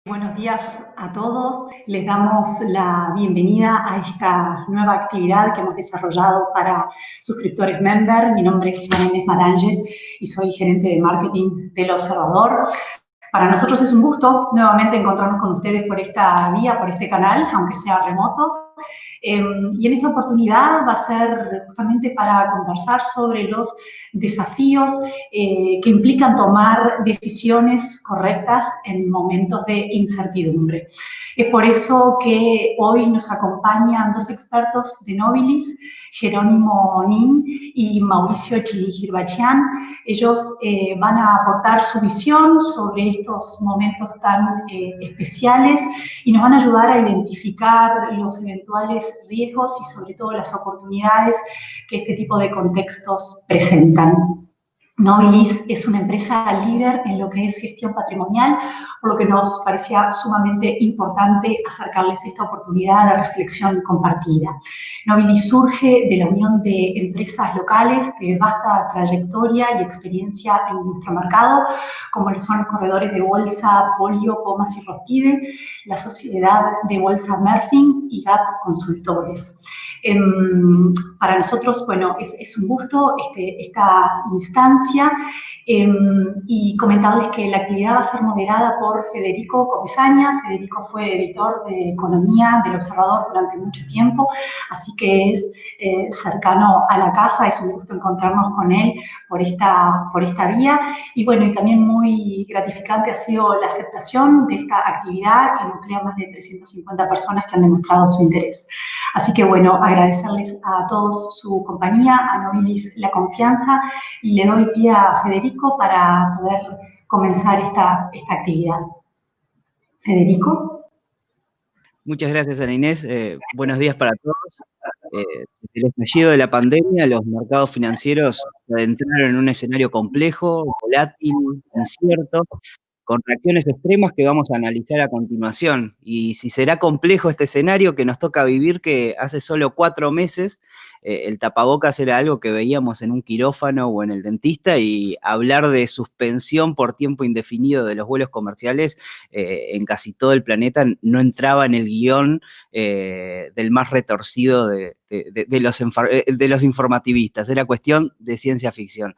Buenos días a todos. Les damos la bienvenida a esta nueva actividad que hemos desarrollado para suscriptores member. Mi nombre es María Inés Maranges y soy gerente de marketing del Observador. Para nosotros es un gusto nuevamente encontrarnos con ustedes por esta vía, por este canal, aunque sea remoto. Y en esta oportunidad va a ser justamente para conversar sobre los desafíos que implican tomar decisiones correctas en momentos de incertidumbre. Es por eso que hoy nos acompañan dos expertos de Nobilis, Jerónimo Nin y Mauricio Chilingirbachian. Ellos van a aportar su visión sobre estos momentos tan especiales y nos van a ayudar a identificar los eventuales riesgos y sobre todo las oportunidades que este tipo de contextos presentan. Nobilis es una empresa líder en lo que es gestión patrimonial, por lo que nos parecía sumamente importante acercarles esta oportunidad de reflexión compartida. Nobilis surge de la unión de empresas locales de vasta trayectoria y experiencia en nuestro mercado, como lo son los corredores de bolsa Polio, Comas y Rospide, la sociedad de bolsa Merfin y GAP Consultores. Para nosotros, bueno, es un gusto esta instancia y comentarles que la actividad va a ser moderada por Federico Comesaña. Federico fue editor de Economía del Observador durante mucho tiempo, así que es cercano a la casa, es un gusto encontrarnos con él por esta vía. Y bueno, y también muy gratificante ha sido la aceptación de esta actividad que nuclea más de 350 personas que han demostrado su interés. Así que bueno, agradecerles a todos su compañía, a Nobilis la confianza y le doy pie a Federico para poder comenzar esta actividad. Federico. Muchas gracias, Ana Inés. Buenos días para todos. Desde el estallido de la pandemia, los mercados financieros se adentraron en un escenario complejo, volátil, incierto, con reacciones extremas que vamos a analizar a continuación. Y si será complejo este escenario que nos toca vivir, que hace solo 4 meses el tapabocas era algo que veíamos en un quirófano o en el dentista, y hablar de suspensión por tiempo indefinido de los vuelos comerciales en casi todo el planeta no entraba en el guión del más retorcido de los informativistas. Era cuestión de ciencia ficción.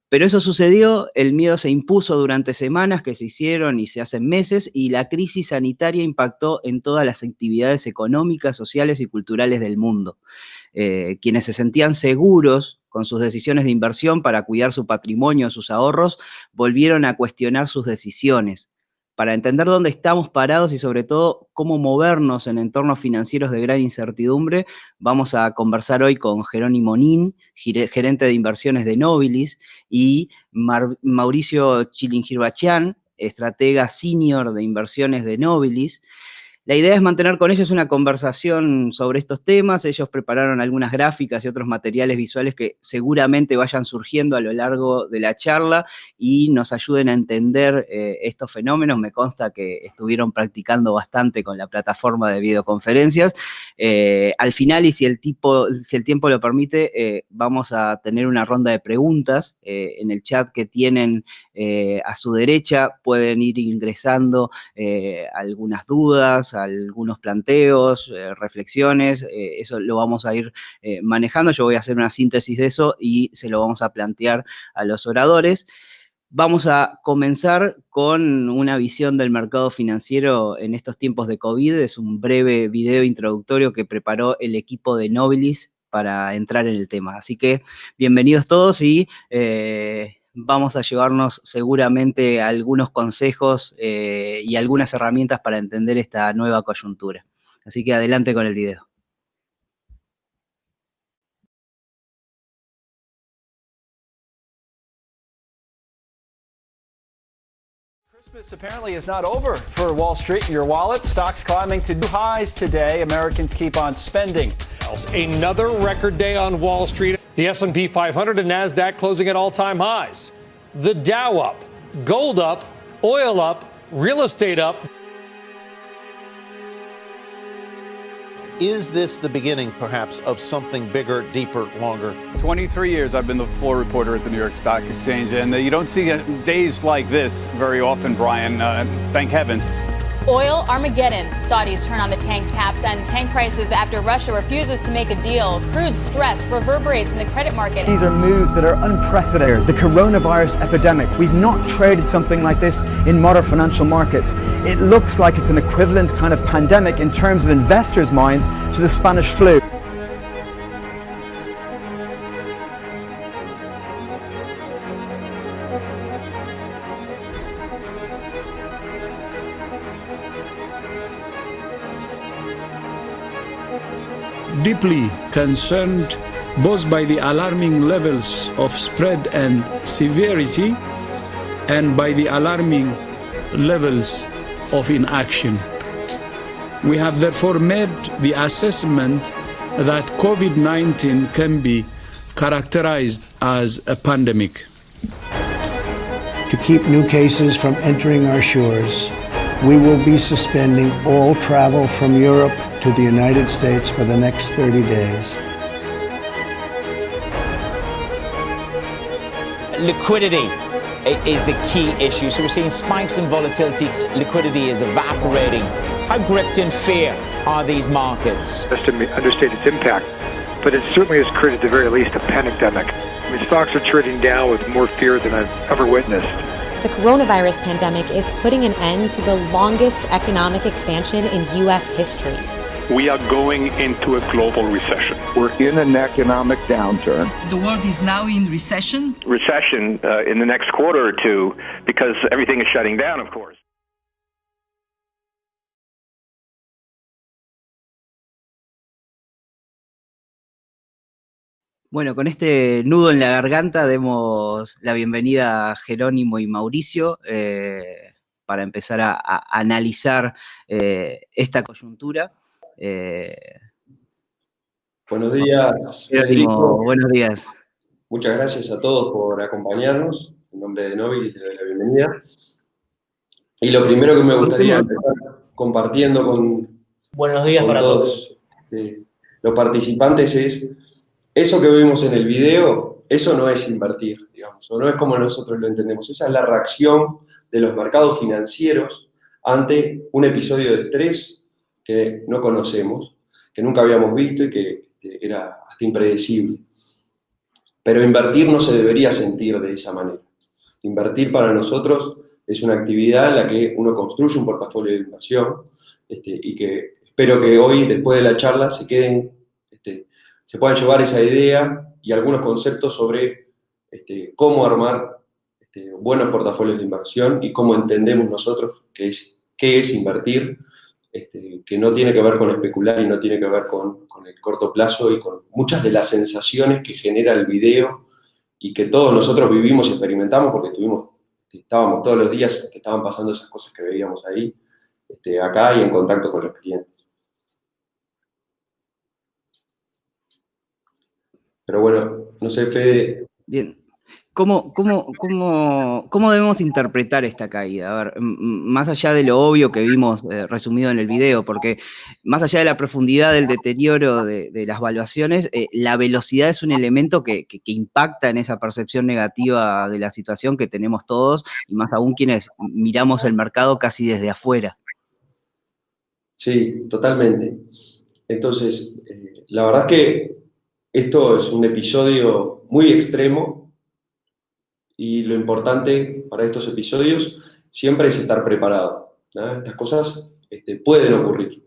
Pero eso sucedió, el miedo se impuso durante semanas que se hicieron y se hacen meses, y la crisis sanitaria impactó en todas las actividades económicas, sociales y culturales del mundo. Quienes se sentían seguros con sus decisiones de inversión para cuidar su patrimonio, sus ahorros, volvieron a cuestionar sus decisiones. Para entender dónde estamos parados y sobre todo cómo movernos en entornos financieros de gran incertidumbre, vamos a conversar hoy con Jerónimo Nin, gerente de inversiones de Nobilis, y Mauricio Chilingirbachian, estratega senior de inversiones de Nobilis. La idea es mantener con ellos una conversación sobre estos temas. Ellos prepararon algunas gráficas y otros materiales visuales que seguramente vayan surgiendo a lo largo de la charla y nos ayuden a entender estos fenómenos. Me consta que estuvieron practicando bastante con la plataforma de videoconferencias. Al final, y si el tiempo lo permite, vamos a tener una ronda de preguntas en el chat que tienen a su derecha. Pueden ir ingresando algunas dudas, algunos planteos, reflexiones. Eso lo vamos a ir manejando. Yo voy a hacer una síntesis de eso y se lo vamos a plantear a los oradores. Vamos a comenzar con una visión del mercado financiero en estos tiempos de COVID. Es un breve video introductorio que preparó el equipo de Nobilis para entrar en el tema. Así que bienvenidos todos y vamos a llevarnos seguramente algunos consejos y algunas herramientas para entender esta nueva coyuntura. Así que adelante con el video. Christmas apparently is not over for Wall Street and your wallet. Stocks climbing to new highs today. Americans keep on spending. Another record day on Wall Street. The S&P 500 and NASDAQ closing at all-time highs. The Dow up, gold up, oil up, real estate up. Is this the beginning, perhaps, of something bigger, deeper, longer? 23 years I've been the floor reporter at the New York Stock Exchange, and you don't see days like this very often, Brian. Thank heaven. Oil Armageddon. Saudis turn on the tank taps and tank prices after Russia refuses to make a deal. Crude stress reverberates in the credit market. These are moves that are unprecedented. The coronavirus epidemic. We've not traded something like this in modern financial markets. It looks like it's an equivalent kind of pandemic in terms of investors' minds to the Spanish flu. Deeply concerned both by the alarming levels of spread and severity and by the alarming levels of inaction. We have therefore made the assessment that COVID-19 can be characterized as a pandemic. To keep new cases from entering our shores, we will be suspending all travel from Europe to the United States for the next 30 days. Liquidity is the key issue. So we're seeing spikes in volatility. Liquidity is evaporating. How gripped in fear are these markets? Just to understate its impact, but it certainly has created, at the very least, a pandemic. I mean, stocks are trading down with more fear than I've ever witnessed. The coronavirus pandemic is putting an end to the longest economic expansion in U.S. history. We are going into a global recession. We're in an economic downturn. The world is now in recession. Recession in the next quarter or two because everything is shutting down, of course. Bueno, con este nudo en la garganta demos la bienvenida a Jerónimo y Mauricio para empezar a analizar esta coyuntura. Buenos días, Federico. Buenos días. Muchas gracias a todos por acompañarnos. En nombre de Novi, les doy la bienvenida. Y lo primero que me gustaría empezar compartiendo con, Buenos días con para todos los participantes es eso que vimos en el video, eso no es invertir, digamos, o no es como nosotros lo entendemos. Esa es la reacción de los mercados financieros ante un episodio de estrés que no conocemos, que nunca habíamos visto y que era hasta impredecible. Pero invertir no se debería sentir de esa manera. Invertir para nosotros es una actividad en la que uno construye un portafolio de inversión y que espero que hoy, después de la charla, se puedan llevar esa idea y algunos conceptos sobre cómo armar buenos portafolios de inversión y cómo entendemos nosotros qué es invertir, que no tiene que ver con especular y no tiene que ver con el corto plazo y con muchas de las sensaciones que genera el video y que todos nosotros vivimos y experimentamos porque estábamos todos los días que estaban pasando esas cosas que veíamos ahí, acá y en contacto con los clientes. Pero bueno, no sé, Fede. Bien. ¿Cómo debemos interpretar esta caída? A ver, más allá de lo obvio que vimos resumido en el video, porque más allá de la profundidad del deterioro de las valuaciones, la velocidad es un elemento que impacta en esa percepción negativa de la situación que tenemos todos, y más aún quienes miramos el mercado casi desde afuera. Sí, totalmente. Entonces, la verdad es que esto es un episodio muy extremo. Y lo importante para estos episodios siempre es estar preparado, ¿no? Estas cosas pueden ocurrir.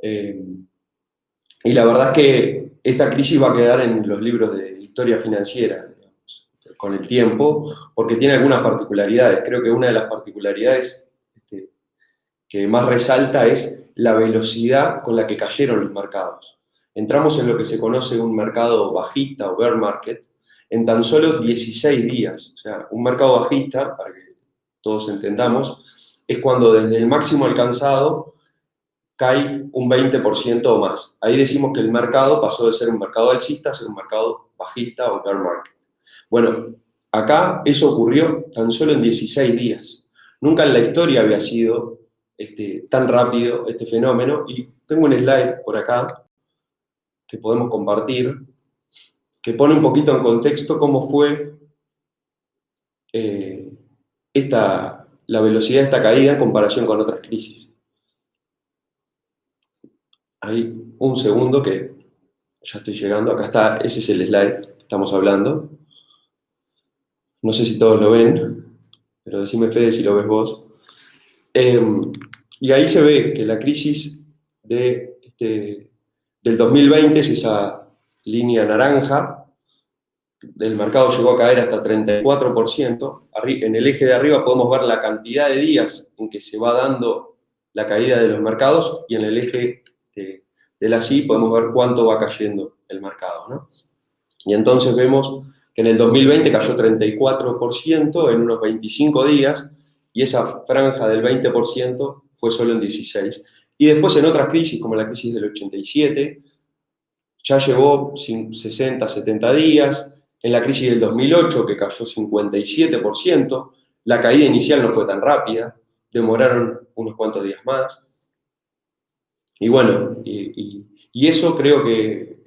Y la verdad es que esta crisis va a quedar en los libros de historia financiera, digamos, con el tiempo, porque tiene algunas particularidades. Creo que una de las particularidades que más resalta es la velocidad con la que cayeron los mercados. Entramos en lo que se conoce un mercado bajista o bear market, en tan solo 16 días. O sea, un mercado bajista, para que todos entendamos, es cuando desde el máximo alcanzado cae un 20% o más. Ahí decimos que el mercado pasó de ser un mercado alcista a ser un mercado bajista o bear market. Bueno, acá eso ocurrió tan solo en 16 días. Nunca en la historia había sido tan rápido este fenómeno. Y tengo un slide por acá que podemos compartir, que pone un poquito en contexto cómo fue la velocidad de esta caída en comparación con otras crisis. Hay un segundo que ya estoy llegando. Acá está, ese es el slide que estamos hablando. No sé si todos lo ven, pero decime, Fede, si lo ves vos. Y ahí se ve que la crisis del 2020 es esa línea naranja. El mercado llegó a caer hasta 34%. En el eje de arriba podemos ver la cantidad de días en que se va dando la caída de los mercados, y en el eje de la Y podemos ver cuánto va cayendo el mercado, ¿no? Y entonces vemos que en el 2020 cayó 34% en unos 25 días, y esa franja del 20% fue solo en 16. Y después en otras crisis, como la crisis del 87, ya llevó 60, 70 días. En la crisis del 2008, que cayó 57%, la caída inicial no fue tan rápida, demoraron unos cuantos días más. Y bueno, y eso creo que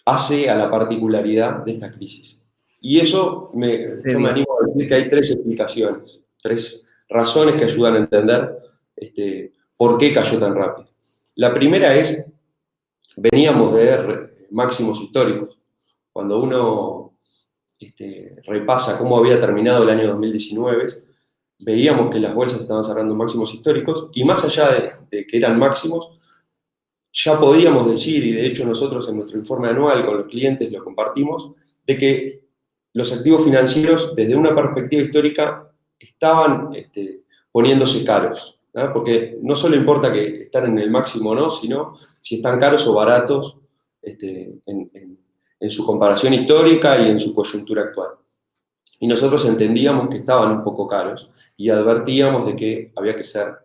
hace a la particularidad de esta crisis. Y eso yo me animo a decir que hay 3 explicaciones, 3 razones que ayudan a entender por qué cayó tan rápido. La primera es, veníamos de máximos históricos. Cuando uno repasa cómo había terminado el año 2019, veíamos que las bolsas estaban cerrando máximos históricos, y más allá de que eran máximos, ya podíamos decir, y de hecho nosotros en nuestro informe anual con los clientes lo compartimos, de que los activos financieros desde una perspectiva histórica estaban poniéndose caros, ¿no? Porque no solo importa que están en el máximo o no, sino si están caros o baratos en su comparación histórica y en su coyuntura actual. Y nosotros entendíamos que estaban un poco caros y advertíamos de que había que ser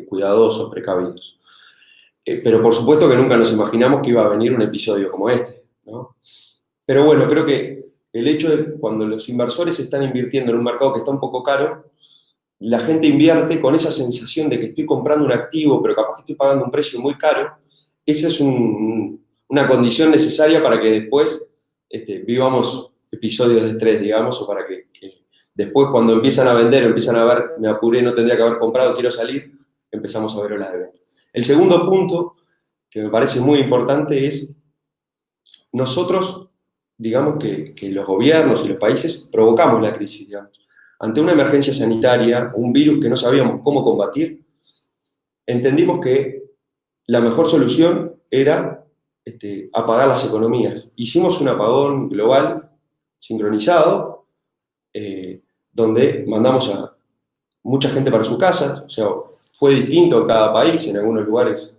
cuidadosos, precavidos. Pero por supuesto que nunca nos imaginamos que iba a venir un episodio como este, ¿no? Pero bueno, creo que el hecho de cuando los inversores están invirtiendo en un mercado que está un poco caro, la gente invierte con esa sensación de que estoy comprando un activo, pero capaz que estoy pagando un precio muy caro. Esa es una condición necesaria para que después vivamos episodios de estrés, digamos, o para que después cuando empiezan a vender, empiezan a ver, me apuré, no tendría que haber comprado, quiero salir, empezamos a ver olas de venta. El segundo punto, que me parece muy importante, es nosotros, digamos que los gobiernos y los países provocamos la crisis, digamos. Ante una emergencia sanitaria, un virus que no sabíamos cómo combatir, entendimos que la mejor solución era apagar las economías. Hicimos un apagón global, sincronizado, donde mandamos a mucha gente para su casa. O sea, fue distinto en cada país, en algunos lugares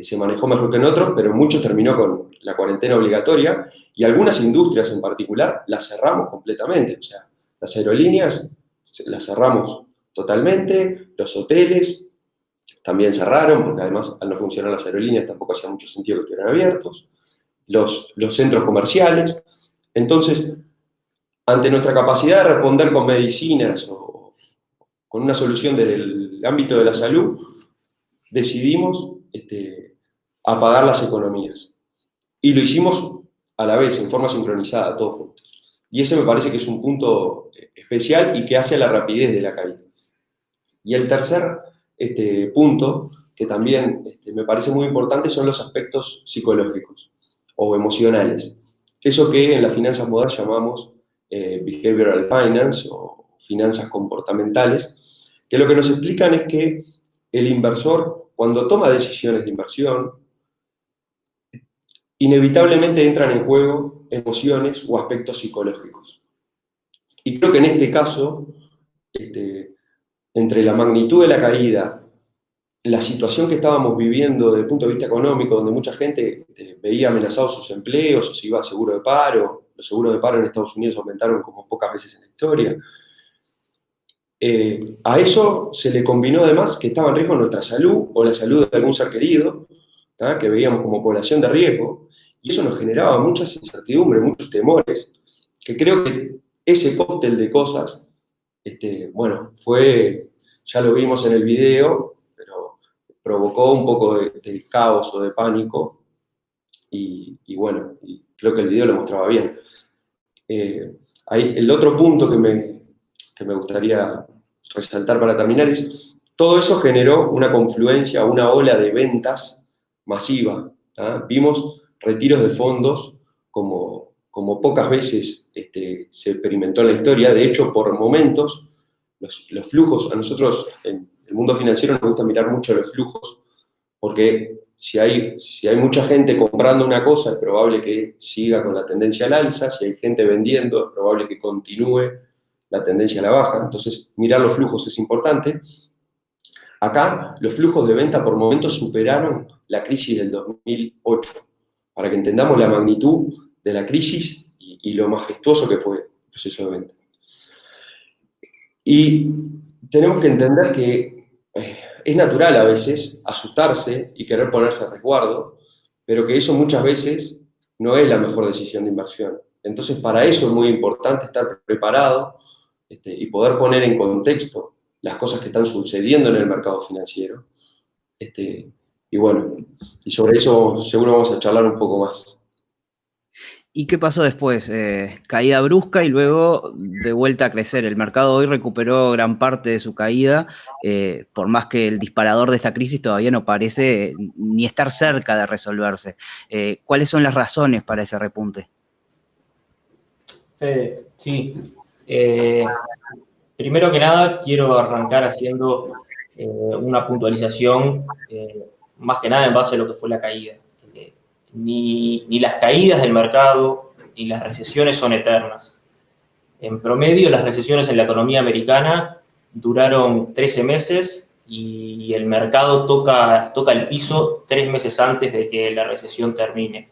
se manejó mejor que en otros, pero muchos terminó con la cuarentena obligatoria, y algunas industrias en particular las cerramos completamente. O sea, las aerolíneas las cerramos totalmente, los hoteles también cerraron, porque además al no funcionar las aerolíneas tampoco hacía mucho sentido que estuvieran abiertos, los centros comerciales. Entonces, ante nuestra capacidad de responder con medicinas o con una solución desde el ámbito de la salud, decidimos apagar las economías. Y lo hicimos a la vez, en forma sincronizada, todos juntos. Y ese me parece que es un punto especial y que hace la rapidez de la caída. Y el tercer punto, que también me parece muy importante, son los aspectos psicológicos o emocionales. Eso que en las finanzas modernas llamamos behavioral finance o finanzas comportamentales, que lo que nos explican es que el inversor, cuando toma decisiones de inversión, inevitablemente entran en juego emociones o aspectos psicológicos. Y creo que en este caso, entre la magnitud de la caída, la situación que estábamos viviendo desde el punto de vista económico, donde mucha gente veía amenazados sus empleos, o se iba a seguro de paro, los seguros de paro en Estados Unidos aumentaron como pocas veces en la historia. A eso se le combinó además que estaba en riesgo nuestra salud o la salud de algún ser querido, ¿tá? Que veíamos como población de riesgo, y eso nos generaba muchas incertidumbres, muchos temores, que creo que ese cóctel de cosas, bueno, ya lo vimos en el video, pero provocó un poco de caos o de pánico, y bueno, y creo que el video lo mostraba bien. El otro punto que me gustaría resaltar para terminar es todo eso generó una confluencia, una ola de ventas masiva. Vimos retiros de fondos como pocas veces se experimentó en la historia. De hecho, por momentos, los flujos, a nosotros en el mundo financiero nos gusta mirar mucho los flujos, porque si hay mucha gente comprando una cosa, es probable que siga con la tendencia al alza. Si hay gente vendiendo, es probable que continúe la tendencia a la baja. Entonces, mirar los flujos es importante. Acá, los flujos de venta por momentos superaron la crisis del 2008, para que entendamos la magnitud de la crisis y lo majestuoso que fue el proceso de venta. Y tenemos que entender que es natural a veces asustarse y querer ponerse a resguardo, pero que eso muchas veces no es la mejor decisión de inversión. Entonces, para eso es muy importante estar preparado y poder poner en contexto las cosas que están sucediendo en el mercado financiero. Y bueno, y sobre eso seguro vamos a charlar un poco más. ¿Y qué pasó después? Caída brusca y luego de vuelta a crecer. El mercado hoy recuperó gran parte de su caída, por más que el disparador de esta crisis todavía no parece ni estar cerca de resolverse. ¿Cuáles son las razones para ese repunte? Sí. Primero que nada, quiero arrancar haciendo una puntualización, más que nada en base a lo que fue la caída. Ni las caídas del mercado, ni las recesiones son eternas. En promedio, las recesiones en la economía americana duraron 13 meses y el mercado toca el piso 3 meses antes de que la recesión termine.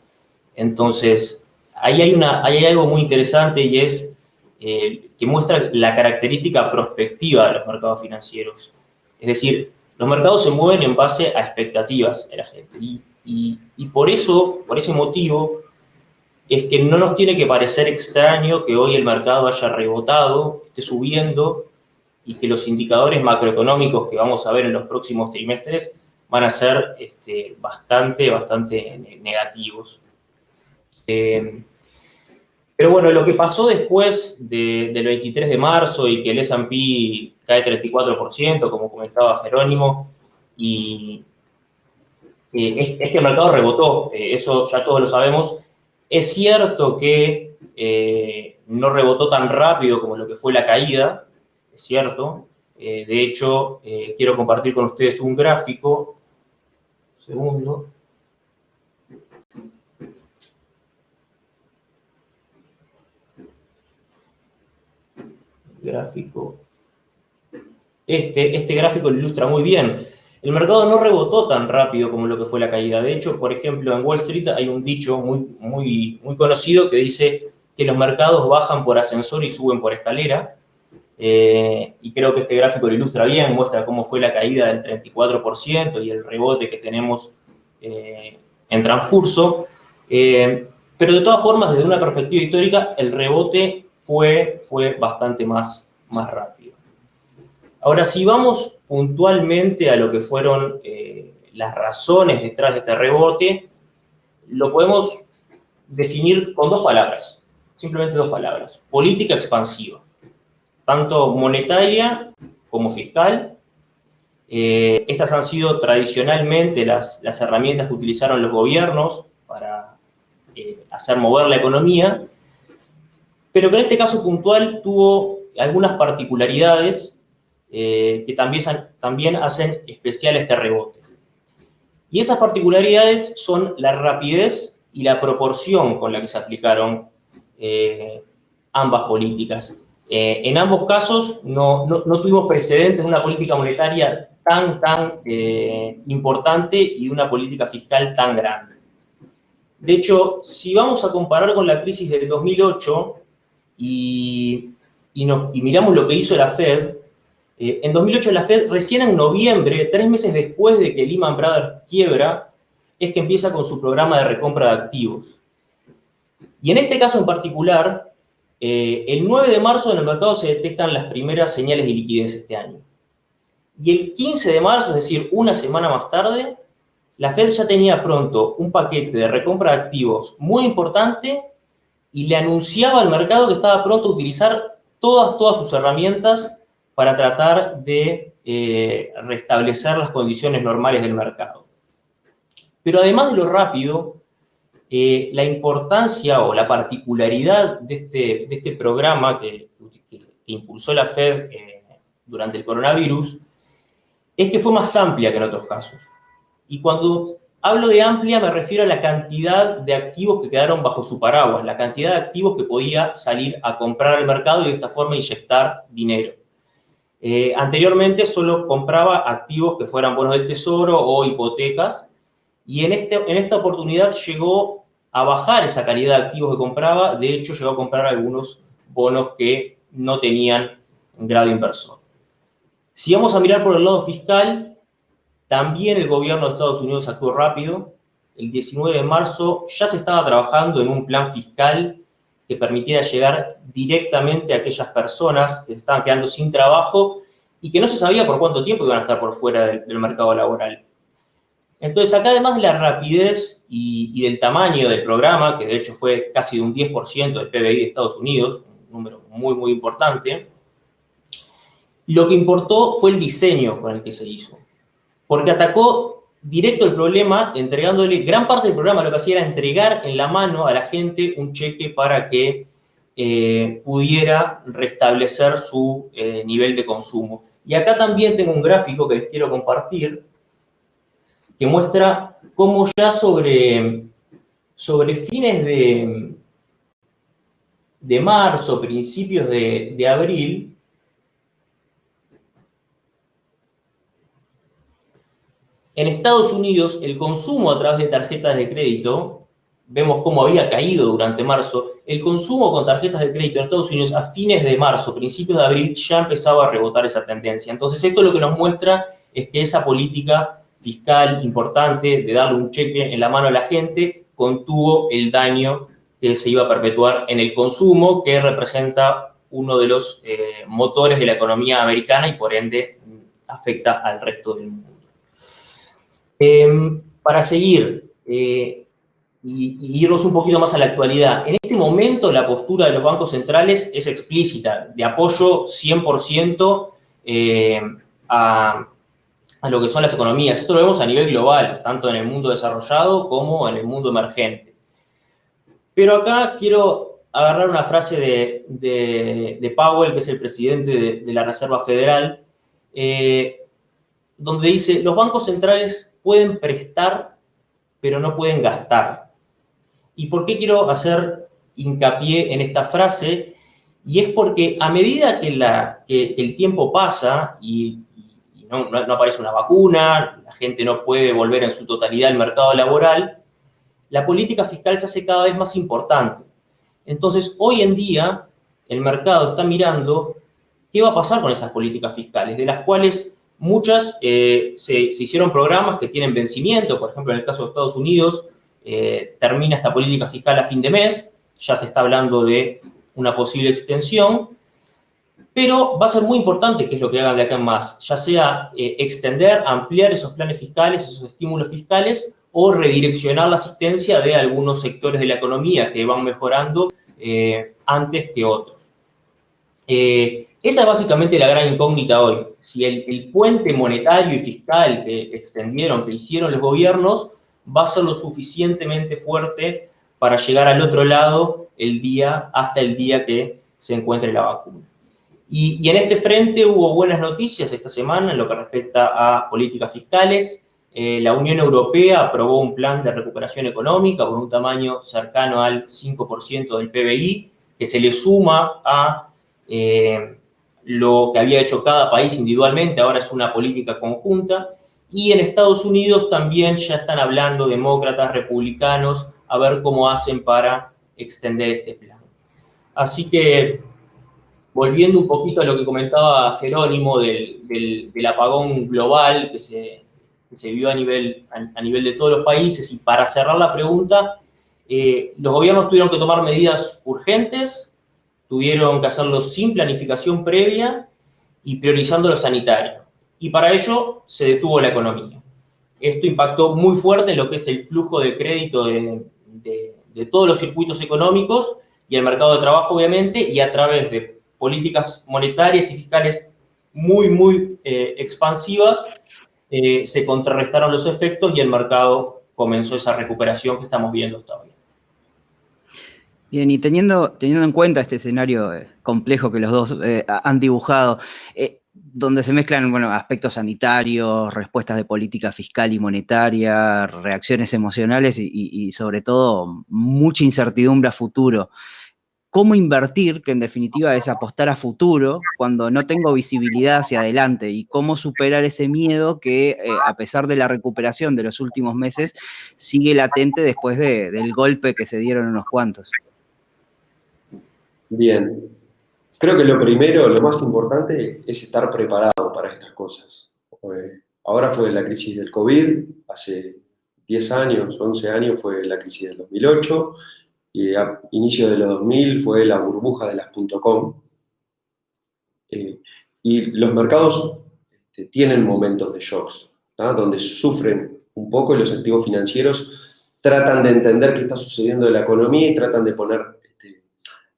Entonces, ahí hay algo muy interesante y es que muestra la característica prospectiva de los mercados financieros. Es decir, los mercados se mueven en base a expectativas de la gente. Y por ese motivo, es que no nos tiene que parecer extraño que hoy el mercado haya rebotado, esté subiendo, y que los indicadores macroeconómicos que vamos a ver en los próximos trimestres van a ser bastante negativos. Pero bueno, lo que pasó después del 23 de marzo y que el S&P cae 34%, como comentaba Jerónimo, es que el mercado rebotó, eso ya todos lo sabemos. Es cierto que no rebotó tan rápido como lo que fue la caída, es cierto. De hecho, quiero compartir con ustedes un gráfico. Un segundo. Gráfico. Este gráfico lo ilustra muy bien. El mercado no rebotó tan rápido como lo que fue la caída. De hecho, por ejemplo, en Wall Street hay un dicho muy conocido que dice que los mercados bajan por ascensor y suben por escalera. Y creo que este gráfico lo ilustra bien, muestra cómo fue la caída del 34% y el rebote que tenemos en transcurso. Pero de todas formas, desde una perspectiva histórica, el rebote fue bastante más rápido. Ahora, si vamos puntualmente a lo que fueron las razones detrás de este rebote, lo podemos definir con 2 palabras, simplemente 2 palabras. Política expansiva, tanto monetaria como fiscal. Estas han sido tradicionalmente las herramientas que utilizaron los gobiernos para hacer mover la economía, pero que en este caso puntual tuvo algunas particularidades que también hacen especial este rebote. Y esas particularidades son la rapidez y la proporción con la que se aplicaron ambas políticas. En ambos casos no tuvimos precedentes de una política monetaria tan importante y de una política fiscal tan grande. De hecho, si vamos a comparar con la crisis del 2008 y miramos lo que hizo la Fed, en 2008 la Fed, recién en noviembre, 3 meses después de que Lehman Brothers quiebra, es que empieza con su programa de recompra de activos. Y en este caso en particular, el 9 de marzo en el mercado se detectan las primeras señales de liquidez este año. Y el 15 de marzo, es decir, una semana más tarde, la Fed ya tenía pronto un paquete de recompra de activos muy importante y le anunciaba al mercado que estaba pronto a utilizar todas sus herramientas para tratar de restablecer las condiciones normales del mercado. Pero además de lo rápido, la importancia o la particularidad de este programa que impulsó la Fed durante el coronavirus es que fue más amplia que en otros casos. Y cuando hablo de amplia me refiero a la cantidad de activos que quedaron bajo su paraguas, la cantidad de activos que podía salir a comprar al mercado y de esta forma inyectar dinero. Anteriormente solo compraba activos que fueran bonos del tesoro o hipotecas, y en esta oportunidad llegó a bajar esa calidad de activos que compraba. De hecho, llegó a comprar algunos bonos que no tenían grado inversor. Si vamos a mirar por el lado fiscal, también el gobierno de Estados Unidos actuó rápido. El 19 de marzo ya se estaba trabajando en un plan fiscal que permitiera llegar directamente a aquellas personas que se estaban quedando sin trabajo y que no se sabía por cuánto tiempo iban a estar por fuera del mercado laboral. Entonces, acá además de la rapidez y del tamaño del programa, que de hecho fue casi de un 10% del PBI de Estados Unidos, un número muy, muy importante, lo que importó fue el diseño con el que se hizo. Porque atacó directo el problema, entregándole gran parte del programa. Lo que hacía era entregar en la mano a la gente un cheque para que pudiera restablecer su nivel de consumo. Y acá también tengo un gráfico que les quiero compartir, que muestra cómo ya sobre fines de marzo, principios de abril, en Estados Unidos el consumo a través de tarjetas de crédito, vemos cómo había caído durante marzo, el consumo con tarjetas de crédito en Estados Unidos a fines de marzo, principios de abril, ya empezaba a rebotar esa tendencia. Entonces esto lo que nos muestra es que esa política fiscal importante de darle un cheque en la mano a la gente contuvo el daño que se iba a perpetuar en el consumo, que representa uno de los motores de la economía americana y por ende afecta al resto del mundo. Para seguir y irnos un poquito más a la actualidad, en este momento la postura de los bancos centrales es explícita, de apoyo 100% a lo que son las economías. Esto lo vemos a nivel global, tanto en el mundo desarrollado como en el mundo emergente. Pero acá quiero agarrar una frase de Powell, que es el presidente de la Reserva Federal, donde dice: los bancos centrales pueden prestar, pero no pueden gastar. ¿Y por qué quiero hacer hincapié en esta frase? Y es porque a medida que el tiempo pasa y no aparece una vacuna, la gente no puede volver en su totalidad al mercado laboral, la política fiscal se hace cada vez más importante. Entonces, hoy en día, el mercado está mirando qué va a pasar con esas políticas fiscales, de las cuales muchas se hicieron programas que tienen vencimiento. Por ejemplo, en el caso de Estados Unidos, termina esta política fiscal a fin de mes, ya se está hablando de una posible extensión, pero va a ser muy importante qué es lo que hagan de acá en más, ya sea extender, ampliar esos planes fiscales, esos estímulos fiscales, o redireccionar la asistencia de algunos sectores de la economía que van mejorando antes que otros. Esa es básicamente la gran incógnita hoy. Si el puente monetario y fiscal que extendieron, que hicieron los gobiernos, va a ser lo suficientemente fuerte para llegar al otro lado hasta el día que se encuentre la vacuna. Y en este frente hubo buenas noticias esta semana en lo que respecta a políticas fiscales. La Unión Europea aprobó un plan de recuperación económica con un tamaño cercano al 5% del PBI, que se le suma a lo que había hecho cada país individualmente, ahora es una política conjunta. Y en Estados Unidos también ya están hablando demócratas, republicanos, a ver cómo hacen para extender este plan. Así que, volviendo un poquito a lo que comentaba Jerónimo del apagón global que se vio a nivel de todos los países, y para cerrar la pregunta, los gobiernos tuvieron que tomar medidas urgentes, tuvieron que hacerlo sin planificación previa y priorizando lo sanitario. Y para ello se detuvo la economía. Esto impactó muy fuerte en lo que es el flujo de crédito de todos los circuitos económicos y el mercado de trabajo, obviamente, y a través de políticas monetarias y fiscales muy expansivas, se contrarrestaron los efectos y el mercado comenzó esa recuperación que estamos viendo hasta hoy. Bien, y teniendo en cuenta este escenario complejo que los dos han dibujado, donde se mezclan aspectos sanitarios, respuestas de política fiscal y monetaria, reacciones emocionales y sobre todo mucha incertidumbre a futuro. ¿Cómo invertir, que en definitiva es apostar a futuro, cuando no tengo visibilidad hacia adelante? ¿Y cómo superar ese miedo que, a pesar de la recuperación de los últimos meses, sigue latente después del golpe que se dieron unos cuantos? Bien. Creo que lo primero, lo más importante, es estar preparado para estas cosas. Ahora fue la crisis del COVID, hace 10 años, 11 años fue la crisis del 2008, y a inicio de los 2000 fue la burbuja de las .com. Y los mercados tienen momentos de shocks, ¿tá? Donde sufren un poco y los activos financieros tratan de entender qué está sucediendo en la economía y tratan de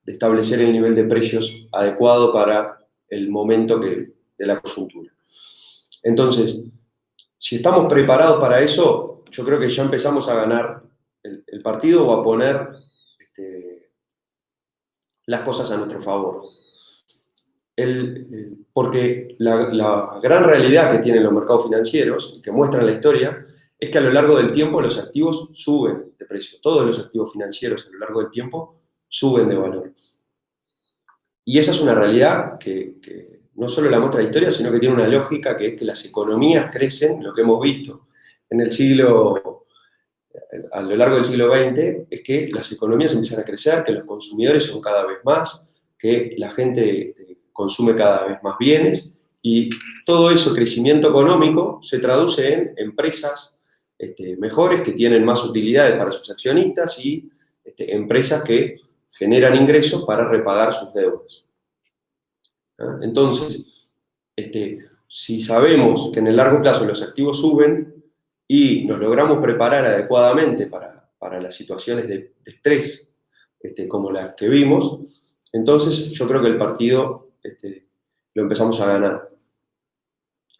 de establecer el nivel de precios adecuado para el momento de la coyuntura. Entonces, si estamos preparados para eso, yo creo que ya empezamos a ganar el partido o a poner las cosas a nuestro favor. Porque la gran realidad que tienen los mercados financieros, y que muestran la historia, es que a lo largo del tiempo los activos suben de precio. Todos los activos financieros a lo largo del tiempo suben de valor. Y esa es una realidad que no solo la muestra la historia, sino que tiene una lógica, que es que las economías crecen, lo que hemos visto en el a lo largo del siglo XX, es que las economías empiezan a crecer, que los consumidores son cada vez más, que la gente consume cada vez más bienes, y todo ese crecimiento económico se traduce en empresas mejores, que tienen más utilidades para sus accionistas, y empresas que generan ingresos para repagar sus deudas. ¿Ah? Entonces, si sabemos que en el largo plazo los activos suben y nos logramos preparar adecuadamente para las situaciones de estrés como las que vimos, entonces yo creo que el partido lo empezamos a ganar,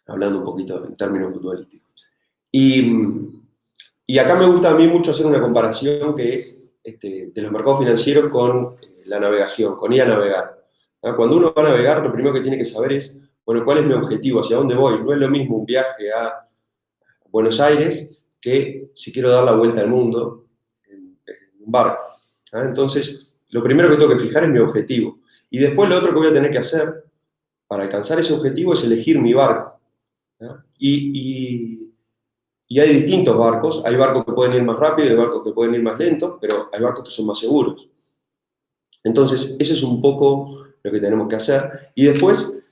hablando un poquito en términos futbolísticos. Y acá me gusta a mí mucho hacer una comparación que es de los mercados financieros con la navegación, con ir a navegar. ¿Ah? Cuando uno va a navegar, lo primero que tiene que saber es, bueno, ¿cuál es mi objetivo? ¿Hacia dónde voy? No es lo mismo un viaje a Buenos Aires que si quiero dar la vuelta al mundo en un barco. ¿Ah? Entonces, lo primero que tengo que fijar es mi objetivo. Y después lo otro que voy a tener que hacer para alcanzar ese objetivo es elegir mi barco. ¿Ah? Y hay distintos barcos, hay barcos que pueden ir más rápido, hay barcos que pueden ir más lentos, pero hay barcos que son más seguros. Entonces, eso es un poco lo que tenemos que hacer. Y después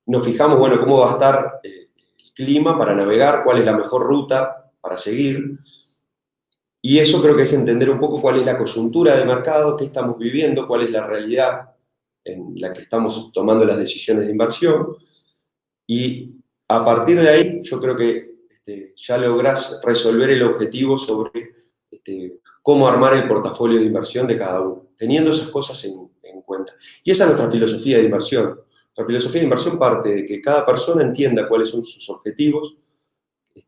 nos fijamos, bueno, cómo va a estar el clima para navegar, cuál es la mejor ruta para seguir. Y eso creo que es entender un poco cuál es la coyuntura de mercado, qué estamos viviendo, cuál es la realidad en la que estamos tomando las decisiones de inversión. Y a partir de ahí, yo creo que ya lográs resolver el objetivo sobre cómo armar el portafolio de inversión de cada uno, teniendo esas cosas en cuenta. Y esa es nuestra filosofía de inversión. Nuestra filosofía de inversión parte de que cada persona entienda cuáles son sus objetivos,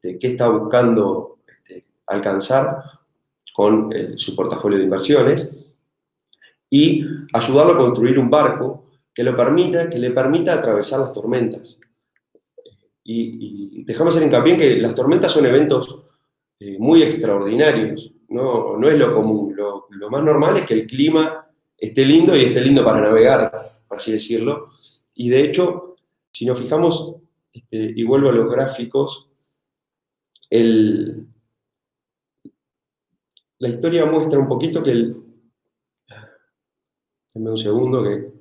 qué está buscando alcanzar con su portafolio de inversiones, y ayudarlo a construir un barco que le permita atravesar las tormentas. Y dejamos hacer hincapié en que las tormentas son eventos muy extraordinarios, no es lo común. Lo más normal es que el clima esté lindo y esté lindo para navegar, por así decirlo. Y de hecho, si nos fijamos, y vuelvo a los gráficos, la historia muestra un poquito que Dame un segundo que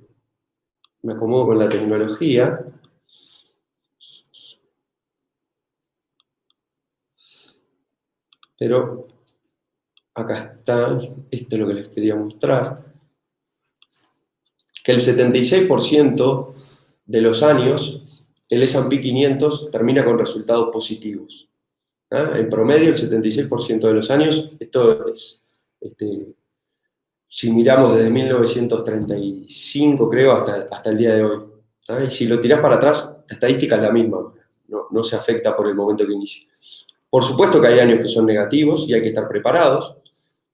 me acomodo con la tecnología. Pero acá está, esto es lo que les quería mostrar, que el 76% de los años el S&P 500 termina con resultados positivos. ¿Ah? En promedio, el 76% de los años, esto es, si miramos desde 1935, creo, hasta el día de hoy. Y si lo tirás para atrás, la estadística es la misma, no se afecta por el momento que inicie. Por supuesto que hay años que son negativos y hay que estar preparados,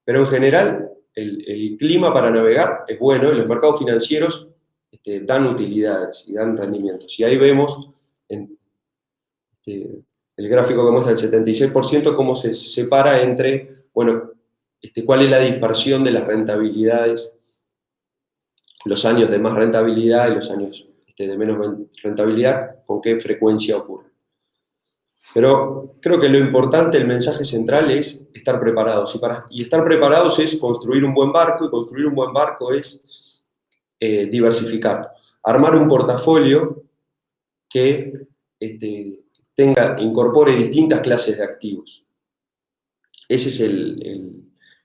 pero en general el clima para navegar es bueno y los mercados financieros dan utilidades y dan rendimientos. Y ahí vemos en el gráfico que muestra el 76% cómo se separa entre, bueno, cuál es la dispersión de las rentabilidades, los años de más rentabilidad y los años de menos rentabilidad, con qué frecuencia ocurre. Pero creo que lo importante, el mensaje central es estar preparados. Y estar preparados es construir un buen barco, y construir un buen barco es diversificar. Armar un portafolio que incorpore distintas clases de activos. Esa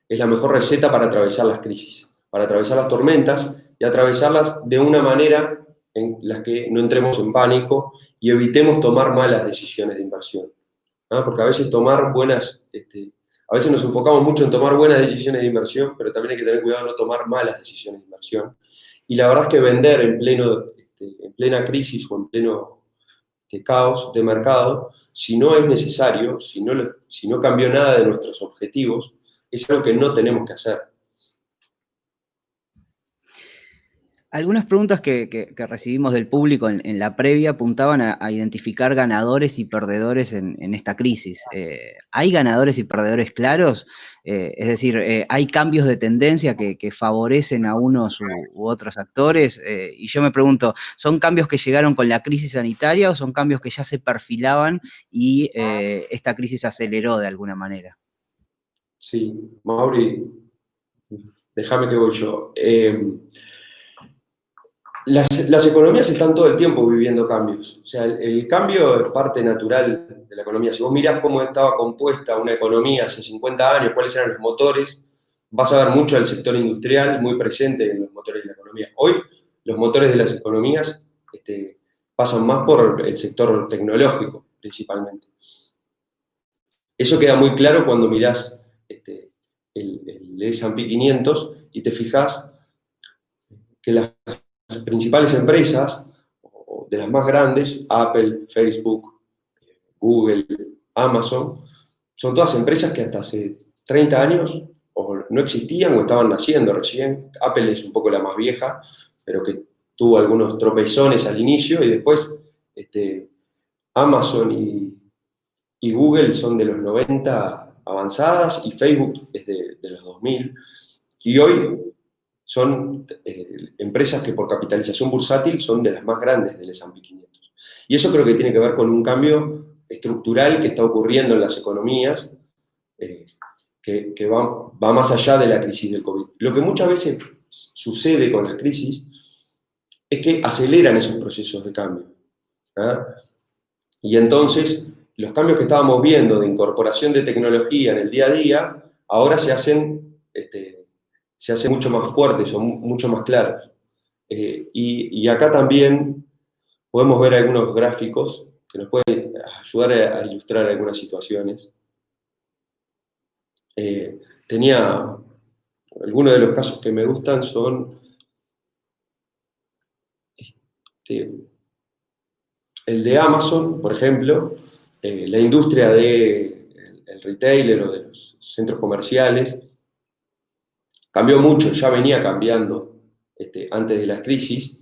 es la mejor receta para atravesar las crisis, para atravesar las tormentas y atravesarlas de una manera en la que no entremos en pánico y evitemos tomar malas decisiones de inversión. Porque a veces a veces nos enfocamos mucho en tomar buenas decisiones de inversión, pero también hay que tener cuidado de no tomar malas decisiones de inversión. Y la verdad es que vender en plena crisis o en pleno caos de mercado, si no es necesario, si no cambió nada de nuestros objetivos, es algo que no tenemos que hacer. Algunas preguntas que recibimos del público en la previa apuntaban a identificar ganadores y perdedores en esta crisis. ¿Hay ganadores y perdedores claros? Es decir, ¿hay cambios de tendencia que favorecen a unos u otros actores? Y yo me pregunto, ¿son cambios que llegaron con la crisis sanitaria o son cambios que ya se perfilaban y esta crisis aceleró de alguna manera? Sí, Mauri, déjame que voy yo. Las economías están todo el tiempo viviendo cambios. O sea, el cambio es parte natural de la economía. Si vos mirás cómo estaba compuesta una economía hace 50 años, cuáles eran los motores, vas a ver mucho del sector industrial muy presente en los motores de la economía. Hoy, los motores de las economías pasan más por el sector tecnológico, principalmente. Eso queda muy claro cuando mirás el S&P 500 y te fijas que las principales empresas, de las más grandes, Apple, Facebook, Google, Amazon, son todas empresas que hasta hace 30 años o no existían o estaban naciendo recién. Apple es un poco la más vieja, pero que tuvo algunos tropezones al inicio, y después Amazon y Google son de los 90 avanzadas, y Facebook es de los 2000, y hoy son empresas que por capitalización bursátil son de las más grandes del S&P 500. Y eso creo que tiene que ver con un cambio estructural que está ocurriendo en las economías, que va más allá de la crisis del COVID. Lo que muchas veces sucede con las crisis es que aceleran esos procesos de cambio. Y entonces, los cambios que estábamos viendo de incorporación de tecnología en el día a día, ahora se hacen mucho más fuertes, son mucho más claros. Y acá también podemos ver algunos gráficos que nos pueden ayudar a ilustrar algunas situaciones. Algunos de los casos que me gustan son el de Amazon, por ejemplo, la industria del retailer o de los centros comerciales cambió mucho, ya venía cambiando antes de la crisis,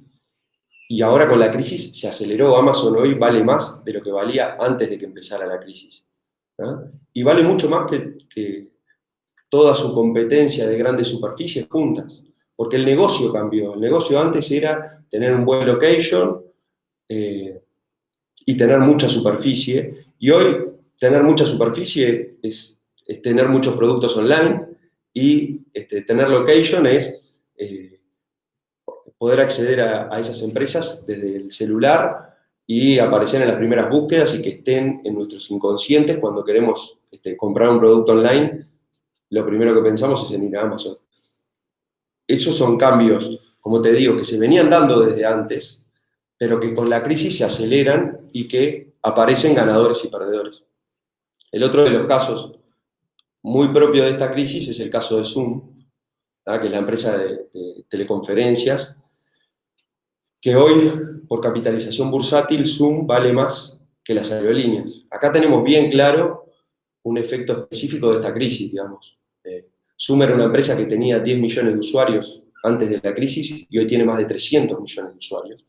y ahora con la crisis se aceleró. Amazon hoy vale más de lo que valía antes de que empezara la crisis. Y vale mucho más que toda su competencia de grandes superficies juntas, porque el negocio cambió. El negocio antes era tener un buen location y tener mucha superficie, y hoy tener mucha superficie es tener muchos productos online, y tener location es poder acceder a esas empresas desde el celular y aparecer en las primeras búsquedas y que estén en nuestros inconscientes cuando queremos comprar un producto online. Lo primero que pensamos es en ir a Amazon. Esos son cambios, como te digo, que se venían dando desde antes, pero que con la crisis se aceleran y que aparecen ganadores y perdedores. El otro de los casos muy propio de esta crisis es el caso de Zoom, que es la empresa de teleconferencias, que hoy, por capitalización bursátil, Zoom vale más que las aerolíneas. Acá tenemos bien claro un efecto específico de esta crisis, digamos. Zoom era una empresa que tenía 10 millones de usuarios antes de la crisis y hoy tiene más de 300 millones de usuarios.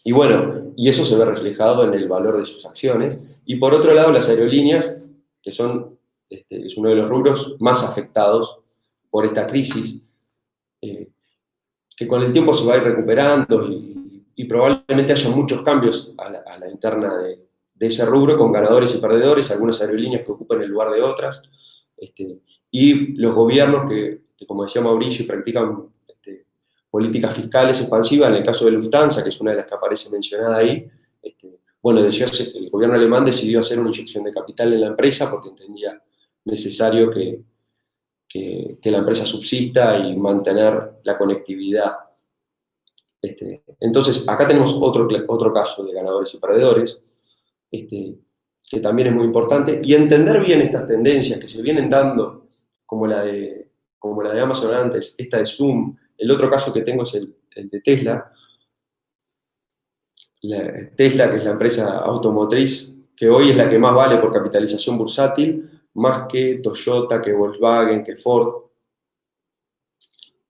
Y bueno, y eso se ve reflejado en el valor de sus acciones. Y por otro lado, las aerolíneas, que son, es uno de los rubros más afectados por esta crisis, que con el tiempo se va a ir recuperando y probablemente haya muchos cambios a la interna de ese rubro, con ganadores y perdedores, algunas aerolíneas que ocupan el lugar de otras, y los gobiernos que, como decía Mauricio, practican políticas fiscales expansivas. En el caso de Lufthansa, que es una de las que aparece mencionada ahí, bueno, el gobierno alemán decidió hacer una inyección de capital en la empresa porque entendía necesario que la empresa subsista y mantener la conectividad. Entonces, acá tenemos otro caso de ganadores y perdedores, que también es muy importante, y entender bien estas tendencias que se vienen dando, como la de Amazon antes, esta de Zoom. El otro caso que tengo es el de Tesla. Tesla, que es la empresa automotriz, que hoy es la que más vale por capitalización bursátil, más que Toyota, que Volkswagen, que Ford.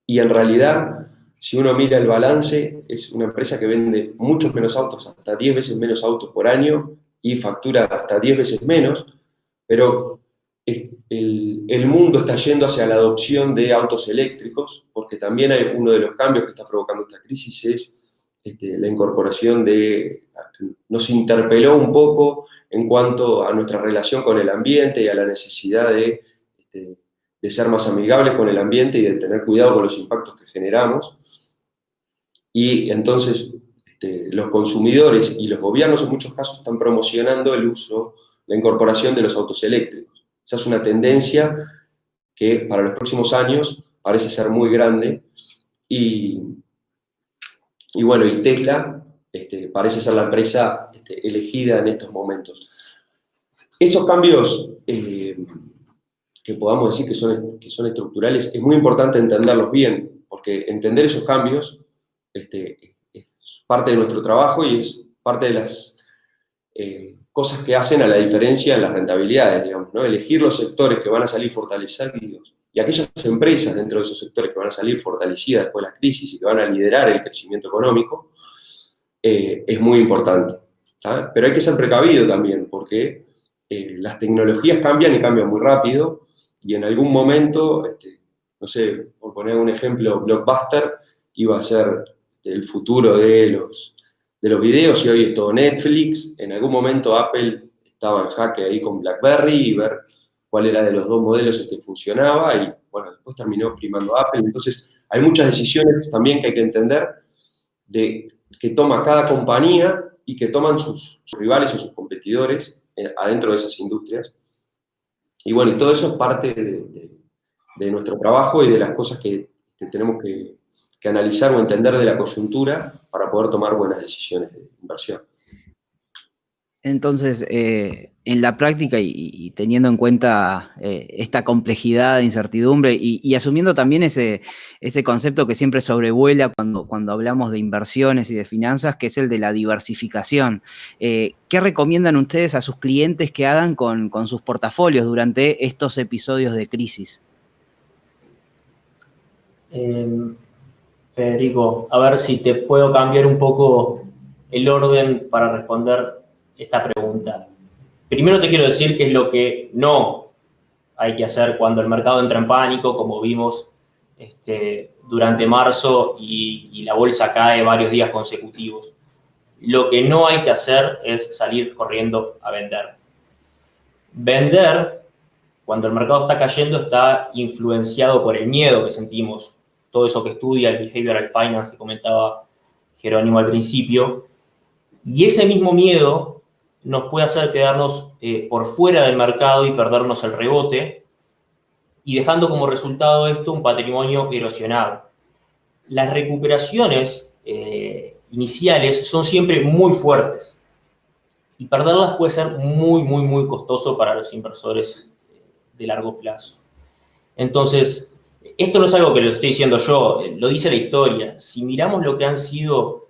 Y en realidad, si uno mira el balance, es una empresa que vende muchos menos autos, hasta 10 veces menos autos por año, y factura hasta 10 veces menos, pero el mundo está yendo hacia la adopción de autos eléctricos, porque también hay uno de los cambios que está provocando esta crisis es la incorporación nos interpeló un poco en cuanto a nuestra relación con el ambiente y a la necesidad de ser más amigables con el ambiente y de tener cuidado con los impactos que generamos. Y entonces los consumidores y los gobiernos en muchos casos están promocionando el uso, la incorporación de los autos eléctricos. Esa es una tendencia que para los próximos años parece ser muy grande y bueno, y Tesla parece ser la empresa elegida en estos momentos. Esos cambios que podamos decir que son estructurales, es muy importante entenderlos bien, porque entender esos cambios es parte de nuestro trabajo y es parte de las cosas que hacen a la diferencia en las rentabilidades, digamos, ¿no? Elegir los sectores que van a salir fortalecidos y aquellas empresas dentro de esos sectores que van a salir fortalecidas después de la crisis y que van a liderar el crecimiento económico, es muy importante, ¿sabes? Pero hay que ser precavido también, porque las tecnologías cambian y cambian muy rápido, y en algún momento, no sé, por poner un ejemplo, Blockbuster iba a ser el futuro de los videos, y hoy es todo Netflix. En algún momento Apple estaba en jaque ahí con BlackBerry y ver cuál era de los dos modelos el que funcionaba, y bueno, después terminó primando Apple. Entonces, hay muchas decisiones también que hay que entender que toma cada compañía y que toman sus rivales o sus competidores adentro de esas industrias. Y bueno, y todo eso es parte de nuestro trabajo y de las cosas que tenemos que analizar o entender de la coyuntura para poder tomar buenas decisiones de inversión. Entonces, en la práctica y teniendo en cuenta esta complejidad de incertidumbre y asumiendo también ese concepto que siempre sobrevuela cuando hablamos de inversiones y de finanzas, que es el de la diversificación, ¿qué recomiendan ustedes a sus clientes que hagan con sus portafolios durante estos episodios de crisis? Federico, a ver si te puedo cambiar un poco el orden para responder esta pregunta. Primero te quiero decir qué es lo que no hay que hacer cuando el mercado entra en pánico, como vimos durante marzo y la bolsa cae varios días consecutivos. Lo que no hay que hacer es salir corriendo a vender. Vender, cuando el mercado está cayendo, está influenciado por el miedo que sentimos. Todo eso que estudia el Behavioral Finance que comentaba Jerónimo al principio. Y ese mismo miedo nos puede hacer quedarnos por fuera del mercado y perdernos el rebote, y dejando como resultado esto un patrimonio erosionado. Las recuperaciones iniciales son siempre muy fuertes, y perderlas puede ser muy, muy, muy costoso para los inversores de largo plazo. Entonces, Esto no es algo que lo estoy diciendo yo, lo dice la historia. Si miramos lo que han sido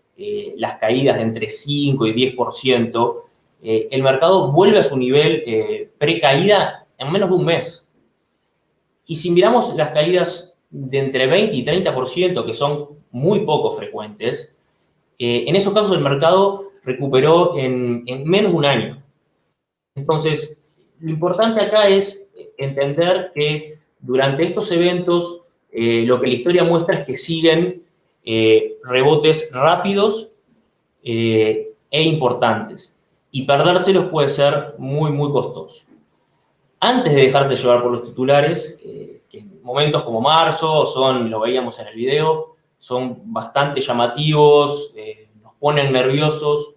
las caídas de entre 5 y 10%, el mercado vuelve a su nivel pre-caída en menos de un mes. Y si miramos las caídas de entre 20 y 30%, que son muy poco frecuentes, en esos casos el mercado recuperó en menos de un año. Entonces, lo importante acá es entender que durante estos eventos lo que la historia muestra es que siguen rebotes rápidos e importantes. Y perdérselos puede ser muy, muy costoso. Antes de dejarse llevar por los titulares, que en momentos como marzo, lo veíamos en el video, son bastante llamativos, nos ponen nerviosos.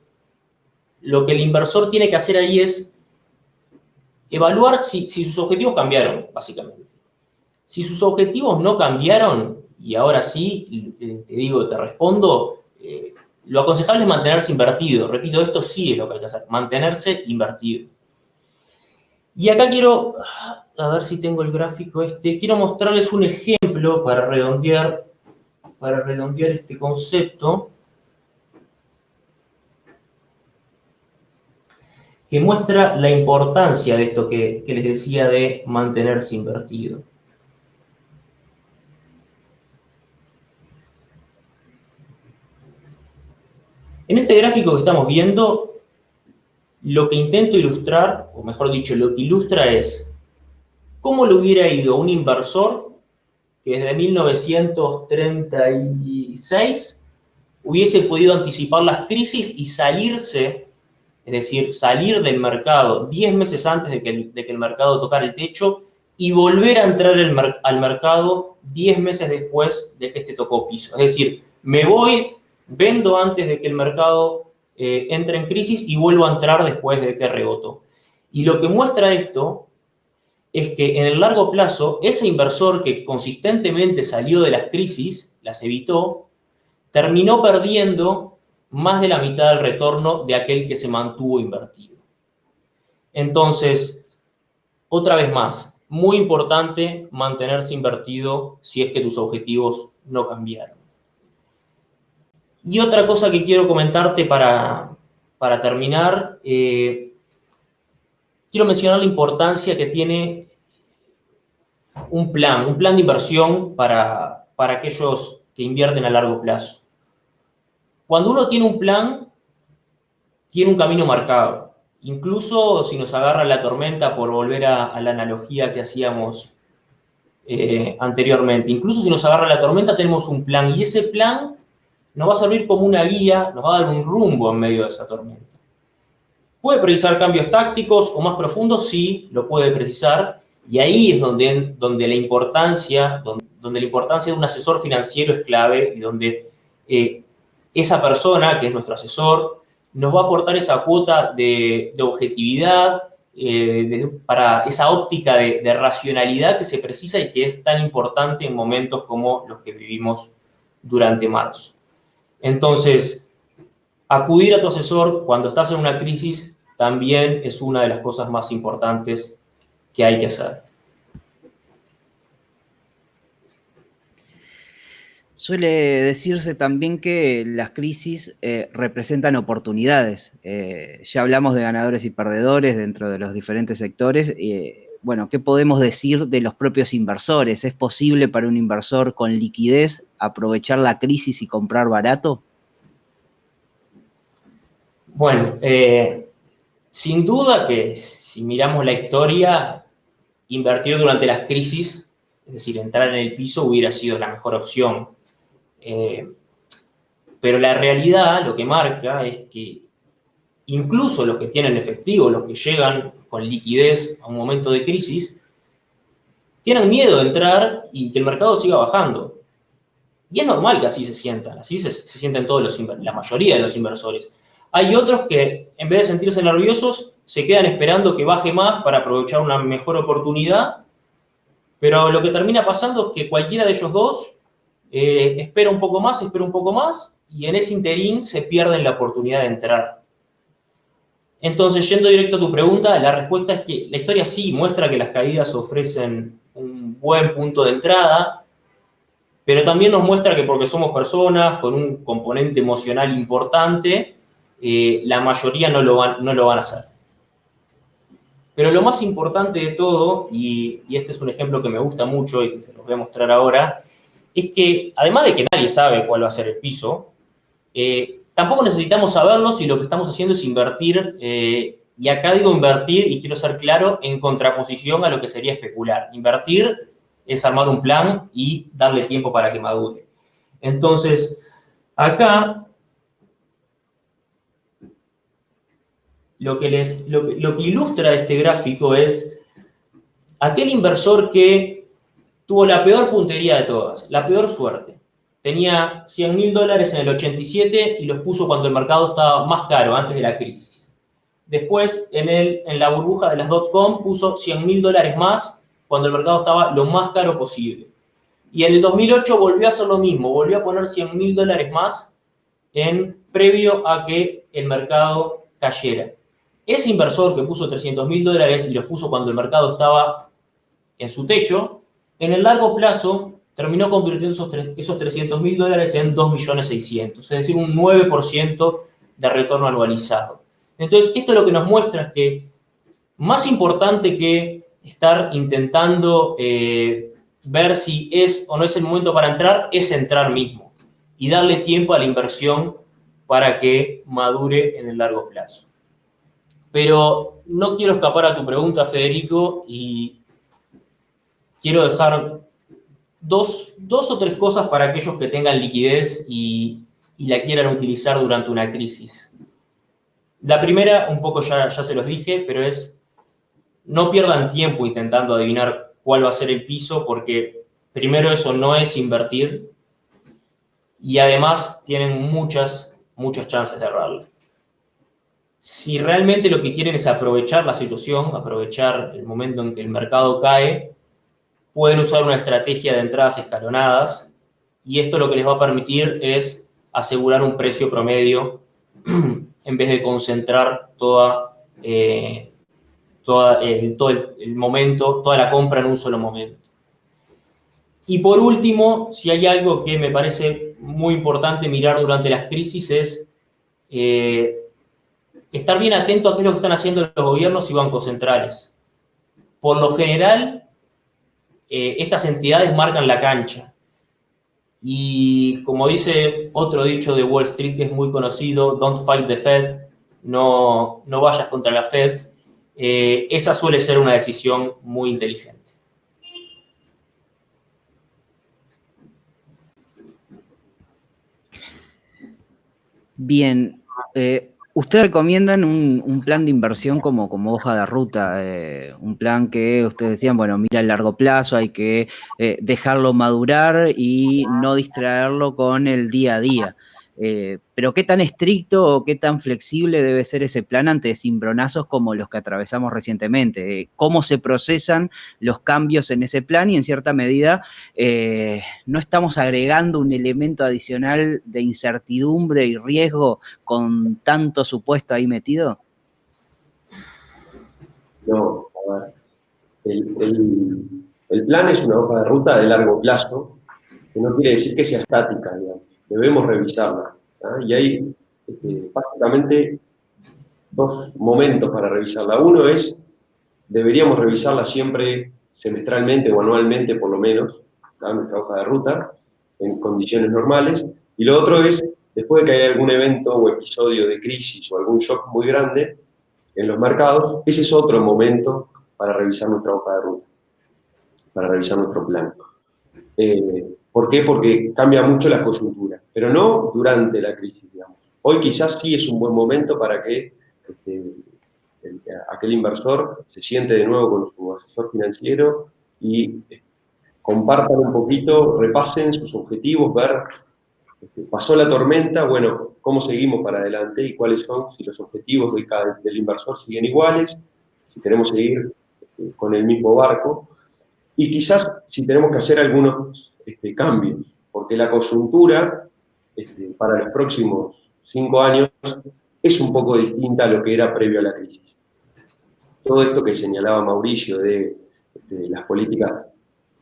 Lo que el inversor tiene que hacer ahí es evaluar si sus objetivos cambiaron, básicamente. Si sus objetivos no cambiaron, y ahora sí, te respondo, lo aconsejable es mantenerse invertido. Repito, esto sí es lo que hay que hacer, mantenerse invertido. Y acá quiero, a ver si tengo el gráfico quiero mostrarles un ejemplo para redondear este concepto, que muestra la importancia de esto que les decía de mantenerse invertido. En este gráfico que estamos viendo, lo que intento ilustrar, o mejor dicho, lo que ilustra es cómo le hubiera ido a un inversor que desde 1936 hubiese podido anticipar las crisis y salirse, es decir, salir del mercado 10 meses antes de que el mercado tocara el techo y volver a entrar al mercado 10 meses después de que este tocó piso. Es decir, me voy, vendo antes de que el mercado entre en crisis y vuelvo a entrar después de que rebotó. Y lo que muestra esto es que en el largo plazo, ese inversor que consistentemente salió de las crisis, las evitó, terminó perdiendo más de la mitad del retorno de aquel que se mantuvo invertido. Entonces, otra vez más, muy importante mantenerse invertido si es que tus objetivos no cambiaron. Y otra cosa que quiero comentarte para terminar, quiero mencionar la importancia que tiene un plan de inversión para aquellos que invierten a largo plazo. Cuando uno tiene un plan, tiene un camino marcado. Incluso si nos agarra la tormenta, por volver a la analogía que hacíamos anteriormente, incluso si nos agarra la tormenta tenemos un plan, y ese plan nos va a servir como una guía, nos va a dar un rumbo en medio de esa tormenta. ¿Puede precisar cambios tácticos o más profundos? Sí, lo puede precisar, y ahí es donde la importancia de un asesor financiero es clave, y donde esa persona, que es nuestro asesor, nos va a aportar esa cuota de objetividad, para esa óptica de racionalidad que se precisa y que es tan importante en momentos como los que vivimos durante marzo. Entonces, acudir a tu asesor cuando estás en una crisis también es una de las cosas más importantes que hay que hacer. Suele decirse también que las crisis representan oportunidades. Ya hablamos de ganadores y perdedores dentro de los diferentes sectores. Bueno, ¿qué podemos decir de los propios inversores? ¿Es posible para un inversor con liquidez aprovechar la crisis y comprar barato? Bueno, sin duda que si miramos la historia, invertir durante las crisis, es decir, entrar en el piso, hubiera sido la mejor opción. Pero la realidad lo que marca es que incluso los que tienen efectivo, los que llegan con liquidez a un momento de crisis, tienen miedo de entrar y que el mercado siga bajando. Y es normal que así se sientan, así se sienten la mayoría de los inversores. Hay otros que, en vez de sentirse nerviosos, se quedan esperando que baje más para aprovechar una mejor oportunidad, pero lo que termina pasando es que cualquiera de ellos dos espera un poco más, y en ese interín se pierden la oportunidad de entrar. Entonces, yendo directo a tu pregunta, la respuesta es que la historia sí muestra que las caídas ofrecen un buen punto de entrada, pero también nos muestra que porque somos personas con un componente emocional importante, la mayoría no lo van a hacer. Pero lo más importante de todo, y este es un ejemplo que me gusta mucho y que se los voy a mostrar ahora, es que además de que nadie sabe cuál va a ser el piso, tampoco necesitamos saberlo si lo que estamos haciendo es invertir, y acá digo invertir, y quiero ser claro, en contraposición a lo que sería especular. Invertir es armar un plan y darle tiempo para que madure. Entonces, acá, lo que ilustra este gráfico es aquel inversor que tuvo la peor puntería de todas, la peor suerte. Tenía $100.000 en el 87 y los puso cuando el mercado estaba más caro, antes de la crisis. Después, en la burbuja de las .com, puso $100.000 más cuando el mercado estaba lo más caro posible. Y en el 2008 volvió a hacer lo mismo, volvió a poner $100.000 más previo a que el mercado cayera. Ese inversor que puso $300.000 y los puso cuando el mercado estaba en su techo, en el largo plazo terminó convirtiendo esos $300.000 en 2.600.000, es decir, un 9% de retorno anualizado. Entonces, esto lo que nos muestra es que más importante que estar intentando ver si es o no es el momento para entrar, es entrar mismo y darle tiempo a la inversión para que madure en el largo plazo. Pero no quiero escapar a tu pregunta, Federico, y quiero dejar dos o tres cosas para aquellos que tengan liquidez y la quieran utilizar durante una crisis. La primera, un poco ya se los dije, pero es no pierdan tiempo intentando adivinar cuál va a ser el piso, porque primero eso no es invertir y además tienen muchas chances de errarlo. Si realmente lo que quieren es aprovechar la situación, aprovechar el momento en que el mercado cae, pueden usar una estrategia de entradas escalonadas y esto lo que les va a permitir es asegurar un precio promedio en vez de concentrar todo el momento, toda la compra en un solo momento. Y por último, si hay algo que me parece muy importante mirar durante las crisis es estar bien atento a qué es lo que están haciendo los gobiernos y bancos centrales. Por lo general, estas entidades marcan la cancha. Y como dice otro dicho de Wall Street que es muy conocido, don't fight the Fed, no vayas contra la Fed, esa suele ser una decisión muy inteligente. Bien, ustedes recomiendan un plan de inversión como hoja de ruta, un plan que ustedes decían, bueno, mira el largo plazo, hay que dejarlo madurar y no distraerlo con el día a día. Pero ¿qué tan estricto o qué tan flexible debe ser ese plan ante cimbronazos como los que atravesamos recientemente? ¿Cómo se procesan los cambios en ese plan? Y en cierta medida, ¿no estamos agregando un elemento adicional de incertidumbre y riesgo con tanto supuesto ahí metido? No, a ver. El plan es una hoja de ruta de largo plazo, que no quiere decir que sea estática, digamos. Debemos revisarla. ¿Ah? Y hay básicamente dos momentos para revisarla. Uno es, deberíamos revisarla siempre semestralmente o anualmente por lo menos, nuestra hoja de ruta, en condiciones normales. Y lo otro es, después de que haya algún evento o episodio de crisis o algún shock muy grande en los mercados, ese es otro momento para revisar nuestra hoja de ruta, para revisar nuestro plan. ¿Por qué? Porque cambia mucho la coyuntura, pero no durante la crisis, digamos. Hoy quizás sí es un buen momento para que aquel inversor se siente de nuevo con su asesor financiero y compartan un poquito, repasen sus objetivos, ver, pasó la tormenta, bueno, cómo seguimos para adelante y cuáles son, si los objetivos del inversor siguen iguales, si queremos seguir con el mismo barco. Y quizás si tenemos que hacer algunos cambios, porque la coyuntura para los próximos 5 años es un poco distinta a lo que era previo a la crisis. Todo esto que señalaba Mauricio de las políticas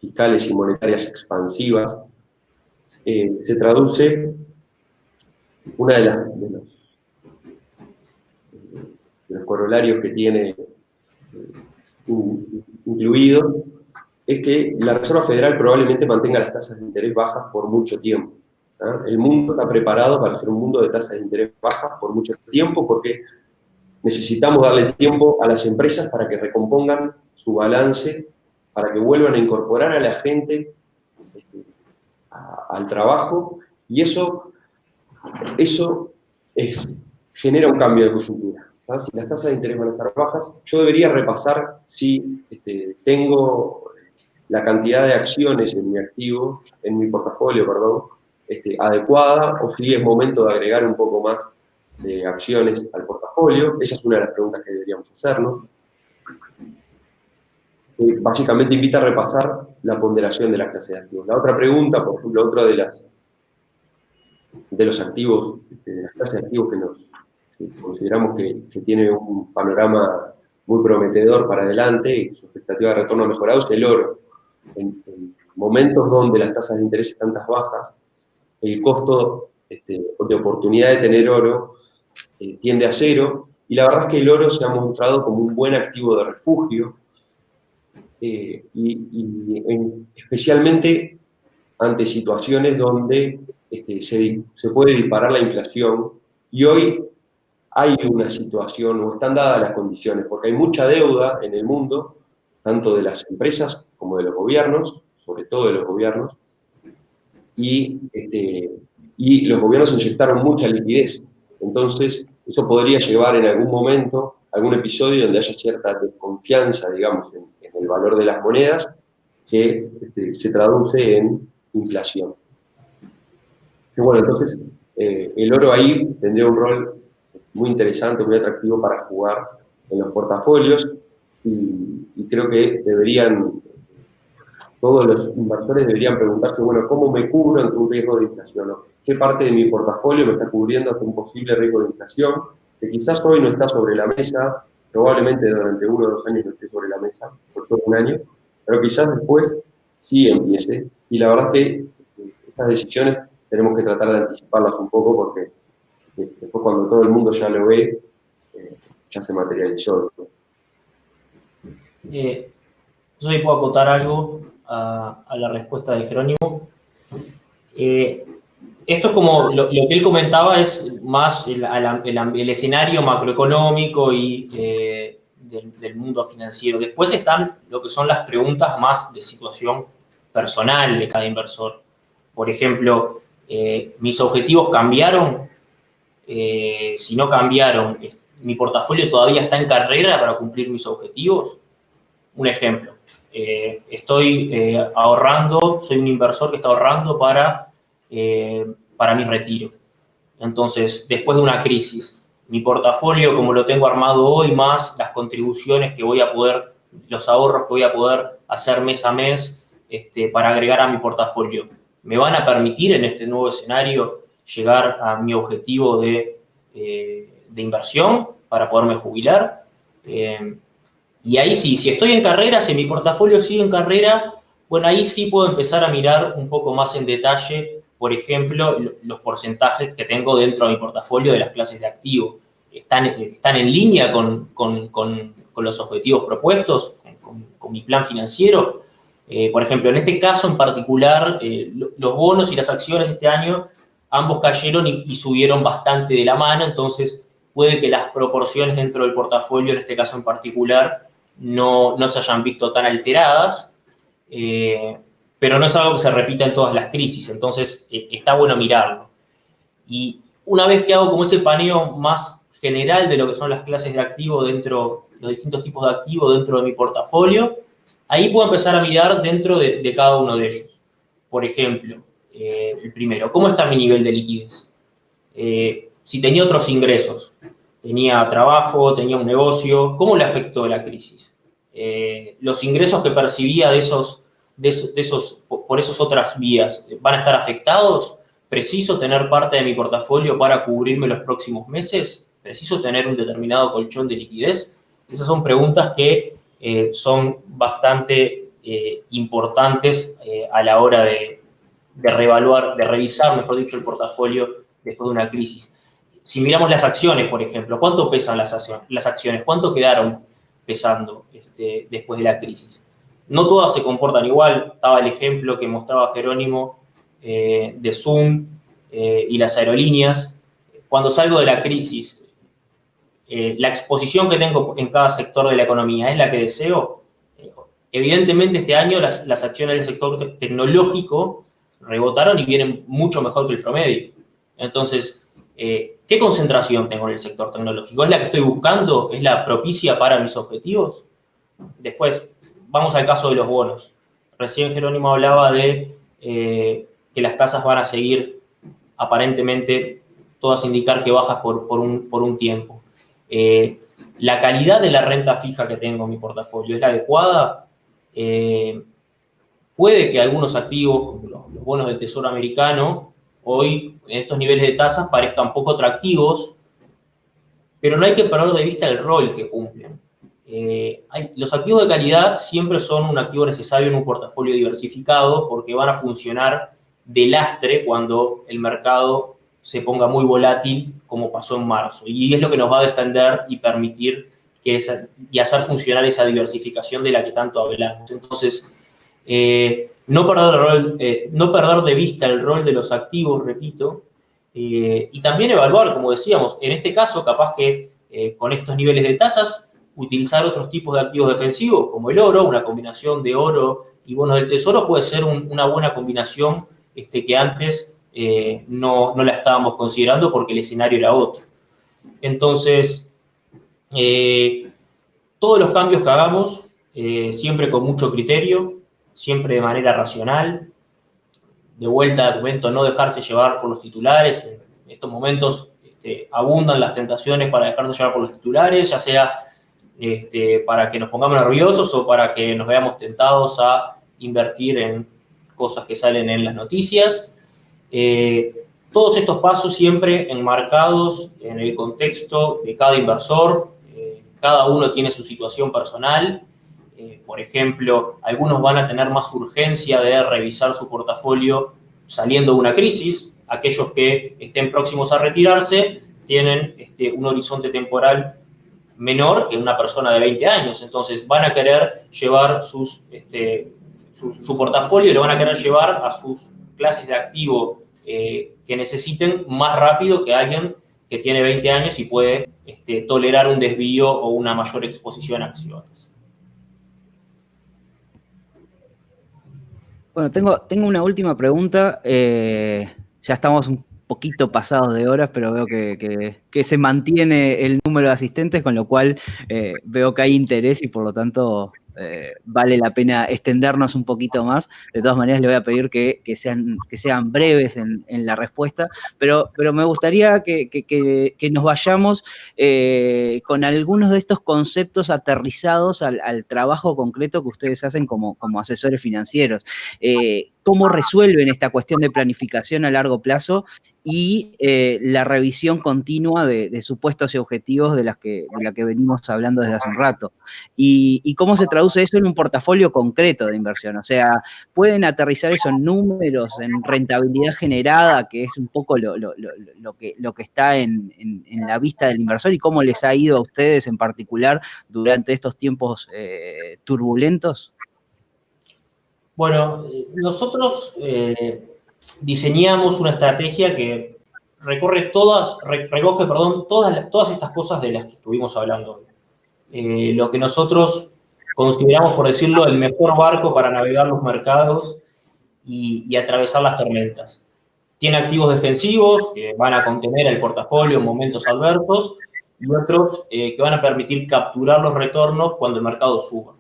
fiscales y monetarias expansivas, se traduce, una de los corolarios que tiene incluido, es que la Reserva Federal probablemente mantenga las tasas de interés bajas por mucho tiempo. El mundo está preparado para ser un mundo de tasas de interés bajas por mucho tiempo, porque necesitamos darle tiempo a las empresas para que recompongan su balance, para que vuelvan a incorporar a la gente al trabajo, y eso genera un cambio de coyuntura. Si las tasas de interés van a estar bajas, yo debería repasar si tengo la cantidad de acciones en mi portafolio, adecuada, o si es momento de agregar un poco más de acciones al portafolio. Esa es una de las preguntas que deberíamos hacernos. Básicamente invita a repasar la ponderación de las clases de activos. La otra pregunta, por ejemplo, otra de los activos, de las clases de activos que consideramos que tiene un panorama muy prometedor para adelante y su expectativa de retorno ha mejorado, es el oro. En momentos donde las tasas de interés están tan bajas, el costo de oportunidad de tener oro tiende a cero, y la verdad es que el oro se ha mostrado como un buen activo de refugio, especialmente ante situaciones donde se puede disparar la inflación, y hoy hay una situación, o están dadas las condiciones, porque hay mucha deuda en el mundo, tanto de las empresas como de los gobiernos, sobre todo de los gobiernos, y los gobiernos inyectaron mucha liquidez. Entonces, eso podría llevar en algún momento a algún episodio donde haya cierta desconfianza, digamos, en el valor de las monedas, que se traduce en inflación. Y bueno, entonces, el oro ahí tendría un rol muy interesante, muy atractivo para jugar en los portafolios, y creo que todos los inversores deberían preguntarse, bueno, ¿cómo me cubro ante un riesgo de inflación? ¿No? ¿Qué parte de mi portafolio me está cubriendo ante un posible riesgo de inflación? Que quizás hoy no está sobre la mesa, probablemente durante 1 o 2 años no esté sobre la mesa, por todo un año, pero quizás después sí empiece. Y la verdad es que estas decisiones tenemos que tratar de anticiparlas un poco, porque después cuando todo el mundo ya lo ve, ya se materializó. Yo ahí puedo acotar algo a la respuesta de Jerónimo. Esto es como lo que él comentaba, es más el escenario macroeconómico y del mundo financiero. Después están lo que son las preguntas más de situación personal de cada inversor. Por ejemplo, ¿mis objetivos cambiaron? Si no cambiaron, ¿mi portafolio todavía está en carrera para cumplir mis objetivos? Un ejemplo, estoy ahorrando, soy un inversor que está ahorrando para mi retiro. Entonces, después de una crisis, mi portafolio, como lo tengo armado hoy, más las contribuciones que voy a poder, los ahorros que voy a poder hacer mes a mes para agregar a mi portafolio, ¿me van a permitir en este nuevo escenario llegar a mi objetivo de inversión para poderme jubilar? Y ahí sí, si estoy en carrera, si mi portafolio sigue en carrera, bueno, ahí sí puedo empezar a mirar un poco más en detalle, por ejemplo, los porcentajes que tengo dentro de mi portafolio de las clases de activo. ¿Están en línea con los objetivos propuestos, con mi plan financiero? Por ejemplo, en este caso en particular, los bonos y las acciones este año, ambos cayeron y subieron bastante de la mano, entonces puede que las proporciones dentro del portafolio, en este caso en particular, no se hayan visto tan alteradas, pero no es algo que se repita en todas las crisis, entonces está bueno mirarlo. Y una vez que hago como ese paneo más general de lo que son las clases de activo dentro, los distintos tipos de activo dentro de mi portafolio, ahí puedo empezar a mirar dentro de cada uno de ellos. Por ejemplo, el primero, ¿cómo está mi nivel de liquidez? Si tenía otros ingresos, tenía trabajo, tenía un negocio, ¿cómo le afectó la crisis? Los ingresos que percibía por esas otras vías, ¿van a estar afectados? ¿Preciso tener parte de mi portafolio para cubrirme los próximos meses? ¿Preciso tener un determinado colchón de liquidez? Esas son preguntas que son bastante importantes a la hora reevaluar, de revisar, mejor dicho, el portafolio después de una crisis. Si miramos las acciones, por ejemplo, ¿cuánto pesan las acciones? ¿Cuánto quedaron pesando después de la crisis? No todas se comportan igual. Estaba el ejemplo que mostraba Jerónimo de Zoom y las aerolíneas. Cuando salgo de la crisis, la exposición que tengo en cada sector de la economía es la que deseo. Evidentemente este año las acciones del sector tecnológico rebotaron y vienen mucho mejor que el promedio. Entonces, ¿qué concentración tengo en el sector tecnológico? ¿Es la que estoy buscando? ¿Es la propicia para mis objetivos? Después, vamos al caso de los bonos. Recién Jerónimo hablaba de que las tasas van a seguir, aparentemente, todas indicar que bajas por un tiempo. ¿La calidad de la renta fija que tengo en mi portafolio es la adecuada? Puede que algunos activos, como los bonos del Tesoro americano, hoy en estos niveles de tasas parezcan poco atractivos, pero no hay que perder de vista el rol que cumplen. Los activos de calidad siempre son un activo necesario en un portafolio diversificado porque van a funcionar de lastre cuando el mercado se ponga muy volátil, como pasó en marzo. Y es lo que nos va a defender y permitir y hacer funcionar esa diversificación de la que tanto hablamos. Entonces, no perder de vista el rol de los activos, repito, y también evaluar, como decíamos, en este caso, capaz que con estos niveles de tasas, utilizar otros tipos de activos defensivos, como el oro. Una combinación de oro y bonos del Tesoro puede ser una buena combinación que antes no la estábamos considerando porque el escenario era otro. Entonces, todos los cambios que hagamos, siempre con mucho criterio, siempre de manera racional. De vuelta, argumento, no dejarse llevar por los titulares. En estos momentos abundan las tentaciones para dejarse llevar por los titulares, ya sea para que nos pongamos nerviosos o para que nos veamos tentados a invertir en cosas que salen en las noticias. Todos estos pasos siempre enmarcados en el contexto de cada inversor. Cada uno tiene su situación personal. Por ejemplo, algunos van a tener más urgencia de revisar su portafolio saliendo de una crisis. Aquellos que estén próximos a retirarse tienen un horizonte temporal menor que una persona de 20 años. Entonces, van a querer llevar su portafolio y lo van a querer llevar a sus clases de activo que necesiten más rápido que alguien que tiene 20 años y puede tolerar un desvío o una mayor exposición a acciones. Bueno, tengo una última pregunta. Ya estamos un poquito pasados de horas, pero veo que se mantiene el número de asistentes, con lo cual veo que hay interés y por lo tanto vale la pena extendernos un poquito más. De todas maneras, le voy a pedir que sean breves en la respuesta, pero me gustaría que nos vayamos con algunos de estos conceptos aterrizados al trabajo concreto que ustedes hacen como asesores financieros. ¿Cómo resuelven esta cuestión de planificación a largo plazo y la revisión continua de supuestos y objetivos de la que venimos hablando desde hace un rato? ¿Y cómo se traduce eso en un portafolio concreto de inversión? O sea, ¿pueden aterrizar esos números en rentabilidad generada, que es un poco lo que está en la vista del inversor, y cómo les ha ido a ustedes en particular durante estos tiempos turbulentos? Bueno, nosotros diseñamos una estrategia que recoge todas estas cosas de las que estuvimos hablando. Lo que nosotros consideramos, por decirlo, el mejor barco para navegar los mercados y atravesar las tormentas. Tiene activos defensivos que van a contener el portafolio en momentos adversos y otros que van a permitir capturar los retornos cuando el mercado suba.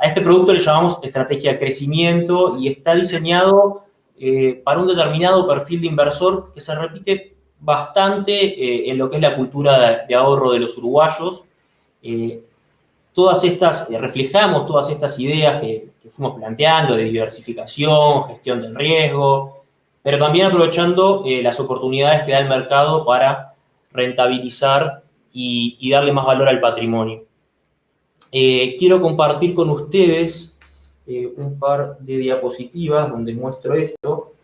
A este producto le llamamos estrategia de crecimiento y está diseñado para un determinado perfil de inversor que se repite bastante en lo que es la cultura de ahorro de los uruguayos. Reflejamos todas estas ideas que fuimos planteando de diversificación, gestión del riesgo, pero también aprovechando las oportunidades que da el mercado para rentabilizar y darle más valor al patrimonio. Quiero compartir con ustedes un par de diapositivas donde muestro esto.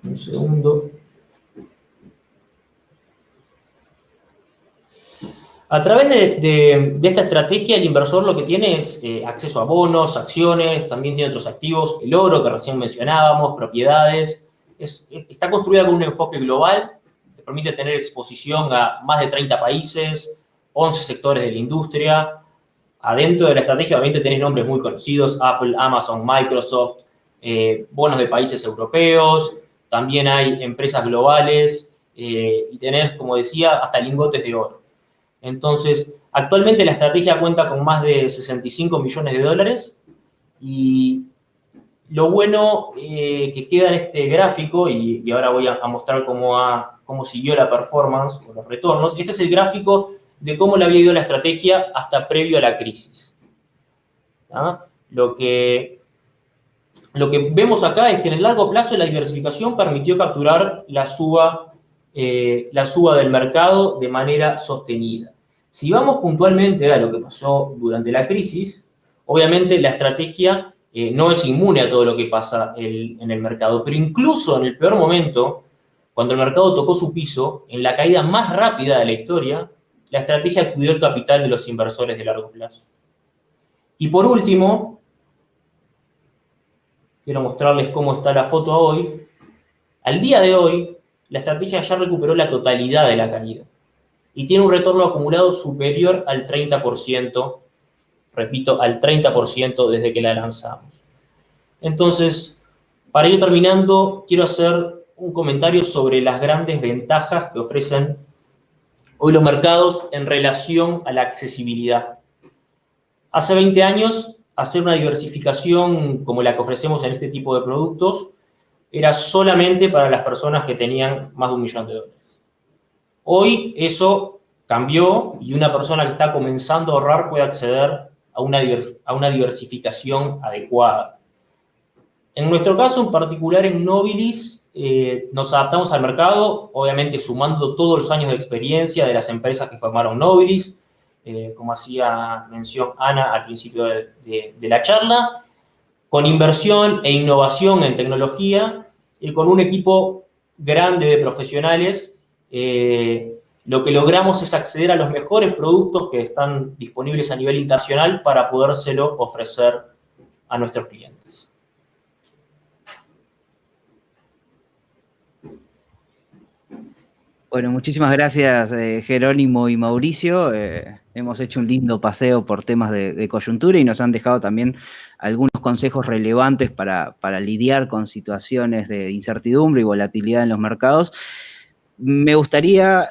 Un segundo. A través de esta estrategia, el inversor lo que tiene es acceso a bonos, acciones, también tiene otros activos, el oro que recién mencionábamos, propiedades. Está construida con un enfoque global, te permite tener exposición a más de 30 países, 11 sectores de la industria. Adentro de la estrategia, obviamente, tenés nombres muy conocidos, Apple, Amazon, Microsoft, bonos de países europeos, también hay empresas globales y tenés, como decía, hasta lingotes de oro. Entonces, actualmente la estrategia cuenta con más de 65 millones de dólares y lo bueno que queda en este gráfico, y ahora voy a mostrar cómo siguió la performance o los retornos, este es el gráfico de cómo le había ido la estrategia hasta previo a la crisis. ¿Ah? Lo que vemos acá es que en el largo plazo la diversificación permitió capturar la suba del mercado de manera sostenida. Si vamos puntualmente a lo que pasó durante la crisis, obviamente la estrategia no es inmune a todo lo que pasa en el mercado, pero incluso en el peor momento, cuando el mercado tocó su piso, en la caída más rápida de la historia, la estrategia cuidó el capital de los inversores de largo plazo. Y por último, quiero mostrarles cómo está la foto hoy. Al día de hoy, la estrategia ya recuperó la totalidad de la caída y tiene un retorno acumulado superior al 30%, repito, al 30% desde que la lanzamos. Entonces, para ir terminando, quiero hacer un comentario sobre las grandes ventajas que ofrecen hoy los mercados en relación a la accesibilidad. Hace 20 años, hacer una diversificación como la que ofrecemos en este tipo de productos era solamente para las personas que tenían más de $1 millón. Hoy eso cambió y una persona que está comenzando a ahorrar puede acceder a una diversificación adecuada. En nuestro caso, en particular en Nobilis, nos adaptamos al mercado, obviamente sumando todos los años de experiencia de las empresas que formaron Nobilis, como hacía mención Ana al principio de la charla, con inversión e innovación en tecnología y con un equipo grande de profesionales. Lo que logramos es acceder a los mejores productos que están disponibles a nivel internacional para podérselo ofrecer a nuestros clientes. Bueno, muchísimas gracias Jerónimo y Mauricio. Hemos hecho un lindo paseo por temas de coyuntura y nos han dejado también algunos consejos relevantes para lidiar con situaciones de incertidumbre y volatilidad en los mercados. Me gustaría,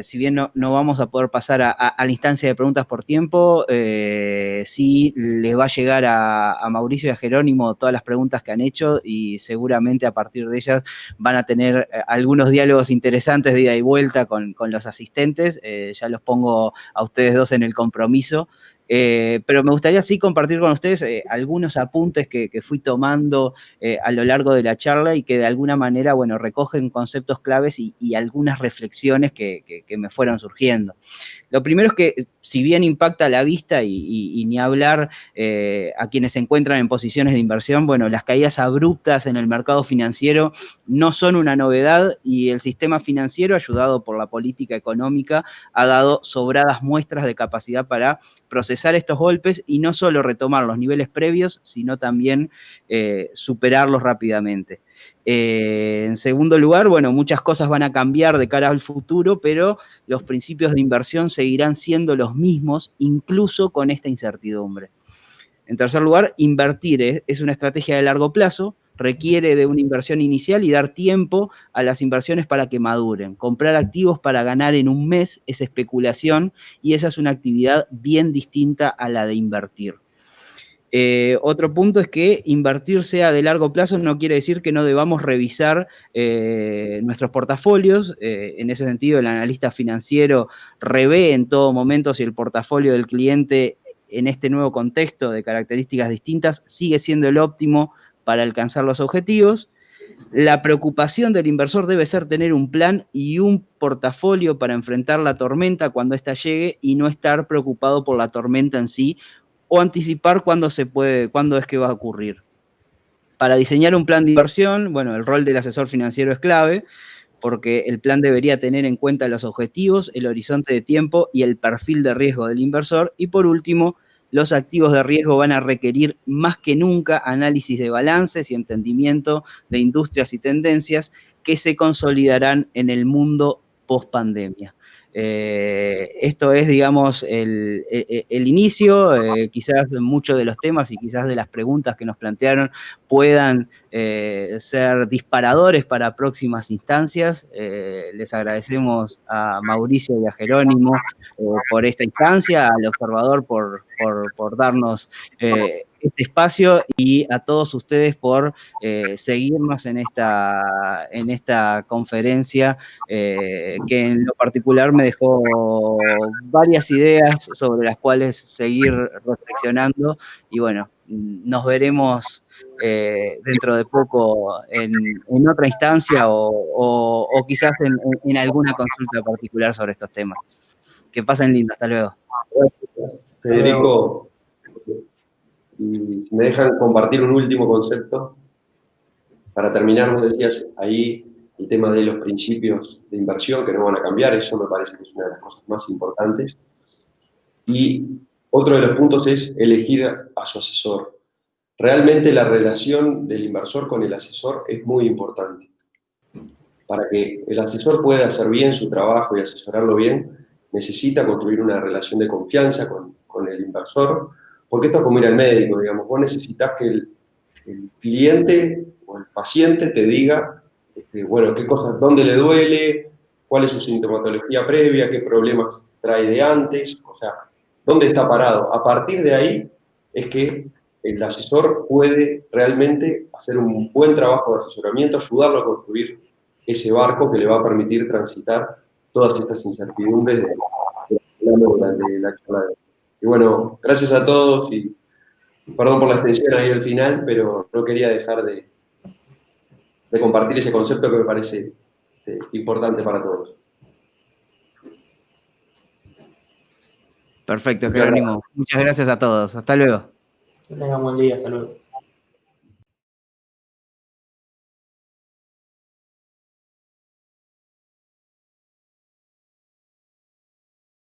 si bien no vamos a poder pasar a la instancia de preguntas por tiempo, sí les va a llegar a Mauricio y a Jerónimo todas las preguntas que han hecho y seguramente a partir de ellas van a tener algunos diálogos interesantes de ida y vuelta con los asistentes. Ya los pongo a ustedes dos en el compromiso. Pero me gustaría sí compartir con ustedes algunos apuntes que fui tomando a lo largo de la charla y que de alguna manera, bueno, recogen conceptos claves y algunas reflexiones que me fueron surgiendo. Lo primero es que, si bien impacta la vista y ni hablar a quienes se encuentran en posiciones de inversión, bueno, las caídas abruptas en el mercado financiero no son una novedad y el sistema financiero, ayudado por la política económica, ha dado sobradas muestras de capacidad para procesar estos golpes y no solo retomar los niveles previos, sino también superarlos rápidamente. En segundo lugar, bueno, muchas cosas van a cambiar de cara al futuro, pero los principios de inversión seguirán siendo los mismos, incluso con esta incertidumbre. En tercer lugar, invertir es una estrategia de largo plazo, requiere de una inversión inicial y dar tiempo a las inversiones para que maduren. Comprar activos para ganar en un mes es especulación y esa es una actividad bien distinta a la de invertir. Otro punto es que invertir sea de largo plazo no quiere decir que no debamos revisar nuestros portafolios. En ese sentido, el analista financiero revé en todo momento si el portafolio del cliente en este nuevo contexto de características distintas sigue siendo el óptimo para alcanzar los objetivos. La preocupación del inversor debe ser tener un plan y un portafolio para enfrentar la tormenta cuando ésta llegue y no estar preocupado por la tormenta en sí o anticipar cuándo es que va a ocurrir. Para diseñar un plan de inversión, bueno, el rol del asesor financiero es clave, porque el plan debería tener en cuenta los objetivos, el horizonte de tiempo y el perfil de riesgo del inversor. Y por último, los activos de riesgo van a requerir más que nunca análisis de balances y entendimiento de industrias y tendencias que se consolidarán en el mundo post-pandemia. Esto es, digamos, el inicio. Quizás muchos de los temas y quizás de las preguntas que nos plantearon puedan ser disparadores para próximas instancias. Les agradecemos a Mauricio y a Jerónimo por esta instancia, al observador por darnos este espacio y a todos ustedes por seguirnos en esta conferencia que en lo particular me dejó varias ideas sobre las cuales seguir reflexionando y bueno, nos veremos dentro de poco en otra instancia o quizás en alguna consulta particular sobre estos temas. Que pasen lindo, hasta luego. Gracias, Federico. Y si me dejan compartir un último concepto, para terminar, vos decías ahí el tema de los principios de inversión que no van a cambiar, eso me parece que es una de las cosas más importantes. Y otro de los puntos es elegir a su asesor. Realmente la relación del inversor con el asesor es muy importante. Para que el asesor pueda hacer bien su trabajo y asesorarlo bien, necesita construir una relación de confianza con el inversor, porque esto es como ir al médico, digamos, vos necesitas que el cliente o el paciente te diga, bueno, qué cosas, dónde le duele, cuál es su sintomatología previa, qué problemas trae de antes, o sea, dónde está parado. A partir de ahí es que el asesor puede realmente hacer un buen trabajo de asesoramiento, ayudarlo a construir ese barco que le va a permitir transitar todas estas incertidumbres de la charla. Y bueno, gracias a todos y perdón por la extensión ahí al final, pero no quería dejar de compartir ese concepto que me parece importante para todos. Perfecto, Jerónimo. Muchas gracias a todos. Hasta luego. Que tengan buen día. Hasta luego.